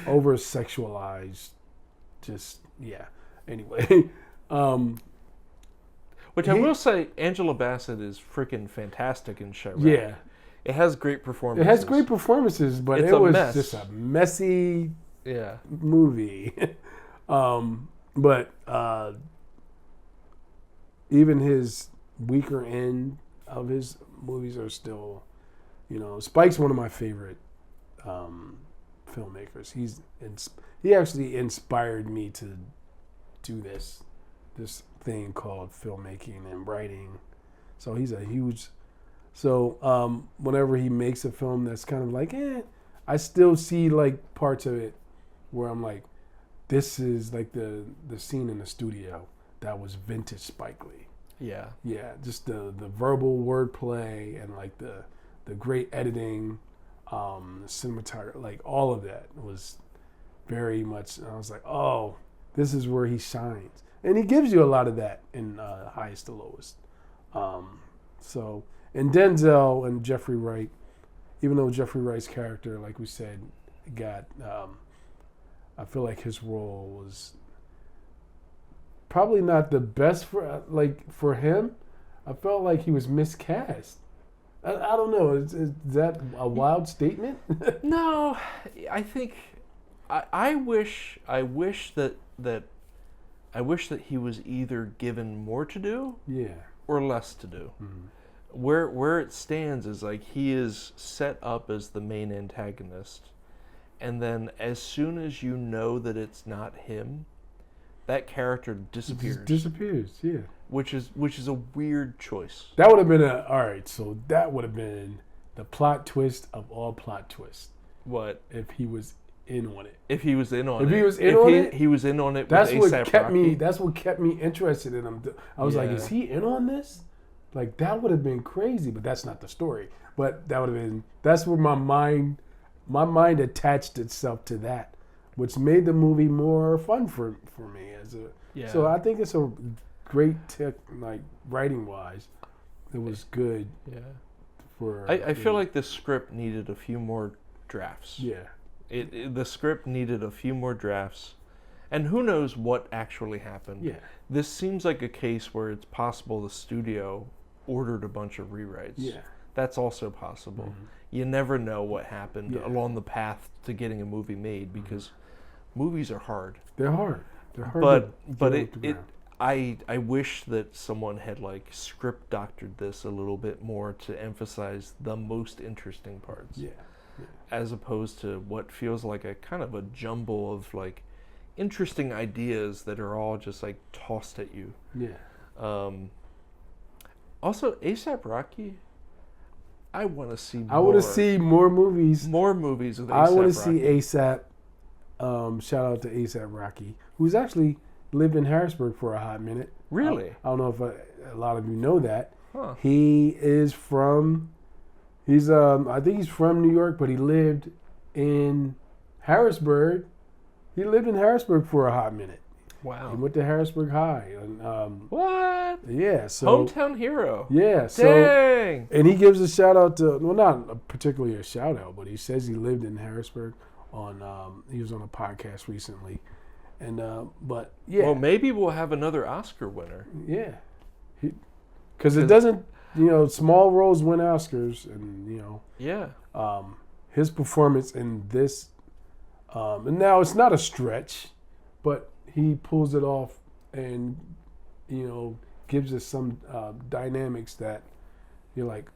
A: over sexualized, just Anyway,
B: which I will say, Angela Bassett is freaking fantastic in Chirac.
A: Yeah.
B: It has great performances.
A: It has great performances, but it was just a messy movie. But even his weaker end of his movies are still, Spike's one of my favorite filmmakers. He actually inspired me to do this thing called filmmaking and writing. So he's a huge. So whenever he makes a film that's kind of like, I still see like parts of it where I'm like, this is like the scene in the studio that was vintage Spike Lee.
B: Yeah. Yeah,
A: just the verbal wordplay and like the great editing, cinematography, like all of that was very much. I was like, oh, this is where he shines, and he gives you a lot of that in Highest to Lowest. And Denzel and Jeffrey Wright, even though Jeffrey Wright's character, like we said, got, I feel like his role was probably not the best for him. I felt like he was miscast. I don't know. Is that a wild statement?
B: No, I think I wish that he was either given more to do, or less to do. Mm-hmm. Where it stands is like he is set up as the main antagonist, and then as soon as you know that it's not him, that character disappears.
A: Yeah.
B: Which is a weird choice.
A: That would have been so that would have been the plot twist of all plot twists.
B: What?
A: If he was in on it.
B: If he was in on
A: it.
B: He was in on it.
A: That's
B: with
A: what
B: A$AP
A: kept
B: Rocky.
A: me. That's what kept me interested in him. I was like, is he in on this? Like that would have been crazy, but that's not the story. But that would have been. That's where my mind attached itself to that, which made the movie more fun for me as a.
B: Yeah.
A: So I think it's a great tip, like writing wise. It was good.
B: Yeah.
A: I
B: feel like the script needed a few more drafts.
A: Yeah.
B: The script needed a few more drafts, and who knows what actually happened.
A: Yeah.
B: This seems like a case where it's possible the studio ordered a bunch of rewrites.
A: Yeah.
B: That's also possible.
A: Mm-hmm.
B: You never know what happened
A: Yeah.
B: along the path to getting a movie made because movies are hard.
A: They're hard. They're hard.
B: But I wish that someone had like script doctored this a little bit more to emphasize the most interesting parts.
A: Yeah.
B: As opposed to what feels like a kind of a jumble of like interesting ideas that are all just like tossed at you.
A: Yeah.
B: Also, A$AP Rocky, I want to see more.
A: I want to see more movies.
B: More movies with A$AP
A: I want to
B: Rocky.
A: see A$AP. Shout out to A$AP Rocky, who's actually lived in Harrisburg for a hot minute.
B: Really?
A: I don't know if a lot of you know that.
B: Huh.
A: He is from. He's I think he's from New York, but he lived in Harrisburg. He lived in Harrisburg for a hot minute.
B: Wow.
A: He went to Harrisburg High. And,
B: What?
A: yeah. So
B: Hometown hero.
A: yeah. So
B: Dang.
A: and he gives a shout out to, well, not particularly a shout out, but he says he lived in Harrisburg. He was on a podcast recently, and but yeah.
B: Well, maybe we'll have another Oscar winner.
A: Yeah, because it doesn't, small roles win Oscars, and
B: Yeah.
A: his performance in this, and now it's not a stretch, but he pulls it off, and gives us some dynamics that you're like,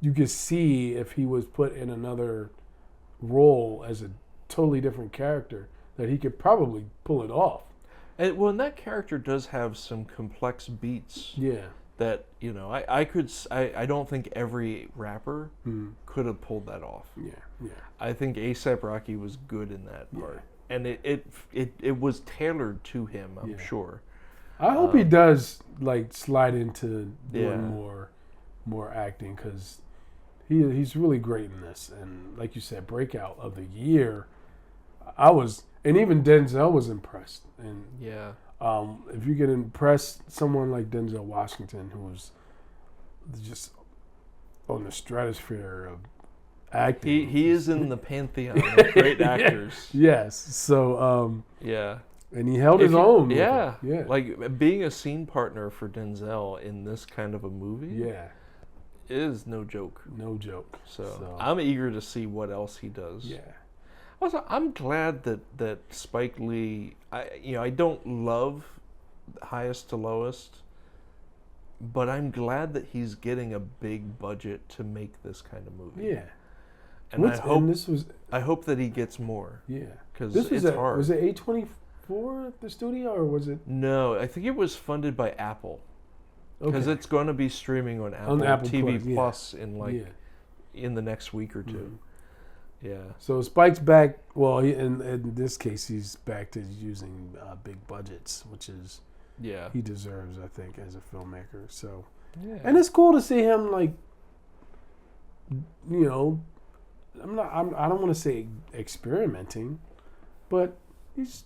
A: you could see if he was put in another role as a totally different character, that he could probably pull it off.
B: And that character does have some complex beats.
A: Yeah.
B: That I don't think every rapper could have pulled that off.
A: Yeah.
B: I think A$AP Rocky was good in that part, and it was tailored to him. I'm sure.
A: I hope he does like slide into doing
B: Yeah.
A: more acting, because he's really great in this, and like you said, breakout of the year. And even Denzel was impressed, and
B: Yeah.
A: if you can impress someone like Denzel Washington, who was just on the stratosphere of acting.
B: He is in the pantheon of great actors.
A: Yes. So
B: Yeah.
A: and he held his own. with
B: Yeah.
A: it. Yeah.
B: Like being a scene partner for Denzel in this kind of a movie
A: Yeah.
B: is no joke.
A: No joke.
B: So I'm eager to see what else he does.
A: Yeah.
B: Also, I'm glad that Spike Lee. I don't love Highest to Lowest, but I'm glad that he's getting a big budget to make this kind of movie.
A: Yeah.
B: And
A: I
B: hope that he gets more.
A: Yeah.
B: Because
A: This was
B: it's hard.
A: Was it A24 the studio, or was it?
B: No, I think it was funded by Apple. Because it's going to be streaming on Apple TV Plus in the next week or two.
A: Mm-hmm.
B: Yeah.
A: So Spike's back. Well, in this case, he's back to using big budgets, which is he deserves, I think, as a filmmaker. So, and it's cool to see him like, I don't want to say experimenting, but he's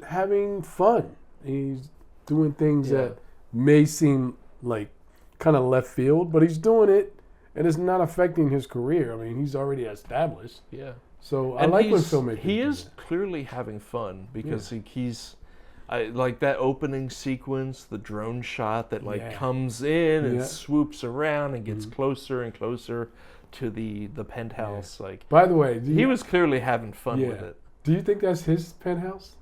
A: having fun. He's doing things that may seem like kind of left field, but he's doing it. And it's not affecting his career. I mean, he's already established.
B: Yeah.
A: So I like when filmmakers
B: He
A: do
B: is
A: that.
B: clearly having fun because he's like that opening sequence, the drone shot that comes in and swoops around and gets closer and closer to the penthouse.
A: Yeah.
B: Like,
A: by the way,
B: he was clearly having fun with it.
A: Do you think that's his penthouse?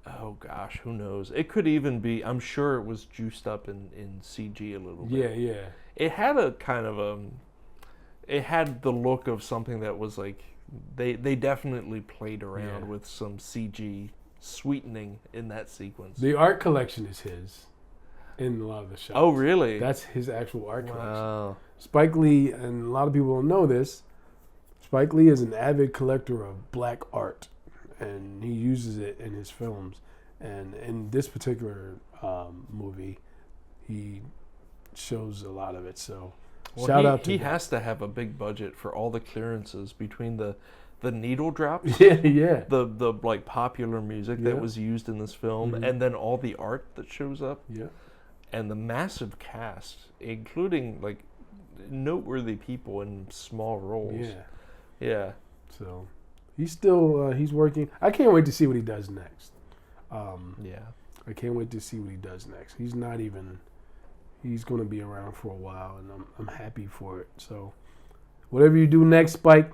B: Oh gosh, who knows? It could even be. I'm sure it was juiced up in CG a little bit.
A: Yeah.
B: It had a kind of it had the look of something that was like they definitely played around with some CG sweetening in that sequence.
A: The art collection is his in a lot of the shots.
B: Oh, really?
A: That's his actual art collection.
B: Wow.
A: Spike Lee, and a lot of people don't know this, Spike Lee is an avid collector of black art, and he uses it in his films. And in this particular movie, he shows a lot of it. So
B: Well,
A: shout out to
B: he
A: that.
B: has to have a big budget for all the clearances between the needle drops,
A: yeah.
B: the like popular music
A: Yeah.
B: that was used in this film,
A: Mhm.
B: and then all the art that shows up,
A: Yeah.
B: and the massive cast, including like noteworthy people in small roles.
A: Yeah.
B: Yeah.
A: So he's still he's working. I can't wait to see what he does next.
B: Yeah.
A: I can't wait to see what he does next. He's going to be around for a while, and I'm happy for it. So whatever you do next, Spike,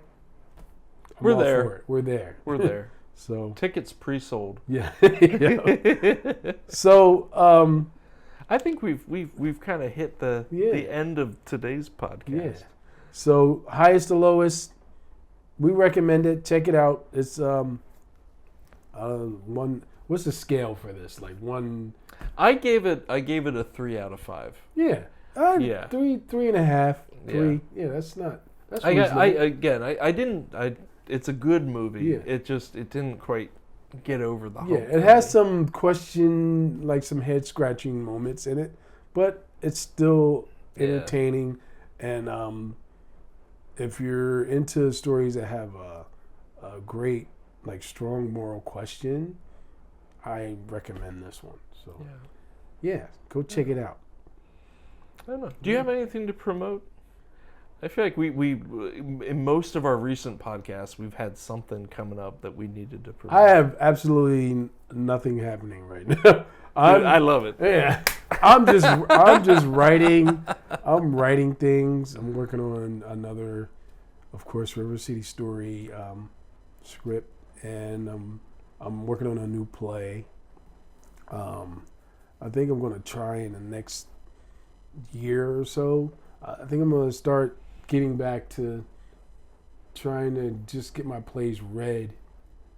B: We're
A: all
B: there.
A: for it. We're there.
B: We're there.
A: So
B: Tickets pre-sold.
A: yeah. Yeah. So
B: I think we've kind of hit the
A: Yeah.
B: end of today's podcast.
A: yeah. So highest to lowest, we recommend it. Check it out. It's one. What's the scale for this? Like one.
B: I gave it a 3 out of 5.
A: Yeah.
B: Yeah.
A: 3.5. 3. Yeah. That's not. That's
B: I it's a good movie.
A: Yeah.
B: It didn't quite get over the hump.
A: Yeah, it has some some head scratching moments in it, but it's still entertaining. And if you're into stories that have a great, strong moral question, I recommend this one. So yeah, go check it out.
B: I don't know. Do you have anything to promote? I feel like we in most of our recent podcasts we've had something coming up that we needed to promote.
A: I have absolutely nothing happening right now.
B: Dude, I love it.
A: Yeah, I'm just writing. I'm writing things. I'm working on another, of course, River City Story script, and I'm working on a new play. I think I'm going to try in the next year or so. I think I'm going to start getting back to trying to just get my plays read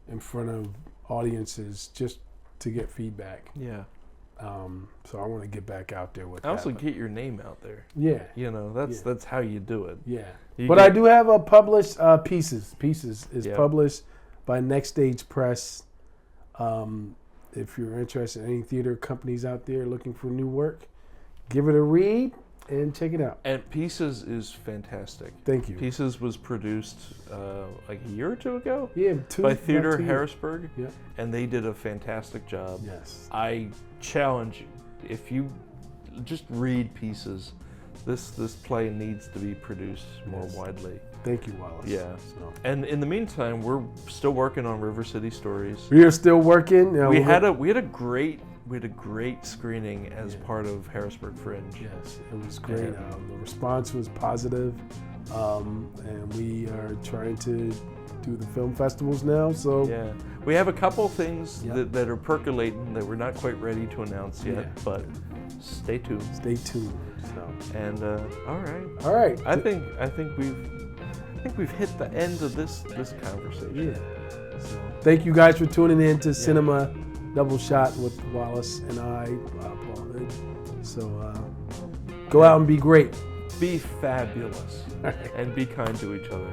A: in front of audiences just to get feedback.
B: Yeah.
A: So I want to get back out there with that.
B: Also get your name out there.
A: Yeah.
B: You know, that's how you do it.
A: Yeah.
B: You
A: But I do have a published Pieces. Pieces is
B: Yeah.
A: published by Next Stage Press. If you're interested in any theater companies out there looking for new work, give it a read and check it out.
B: And Pieces is fantastic.
A: Thank you.
B: Pieces was produced like a year or two ago
A: Yeah,
B: by Theater
A: about 2 years.
B: Harrisburg,
A: Yeah.
B: and they did a fantastic job.
A: Yes.
B: I challenge you, if you just read Pieces, this play needs to be produced more
A: Yes.
B: widely.
A: Thank you, Wallace.
B: Yeah.
A: So.
B: And in the meantime, we're still working on River City Stories.
A: We are still working.
B: We had a great screening as part of Harrisburg Fringe.
A: Yes, it was great.
B: Yeah.
A: The response was positive, and we are trying to do the film festivals now. So
B: Yeah, we have a couple things
A: Yeah.
B: that are percolating that we're not quite ready to announce yet,
A: Yeah.
B: but stay tuned.
A: stay tuned. So.
B: And all right,
A: All right.
B: I think we've hit the end of this conversation.
A: Yeah.
B: So,
A: Thank you guys for tuning in to Cinema Double Shot with Wallace and I, Paul Hood. So go out and be great.
B: be fabulous and be kind to each other.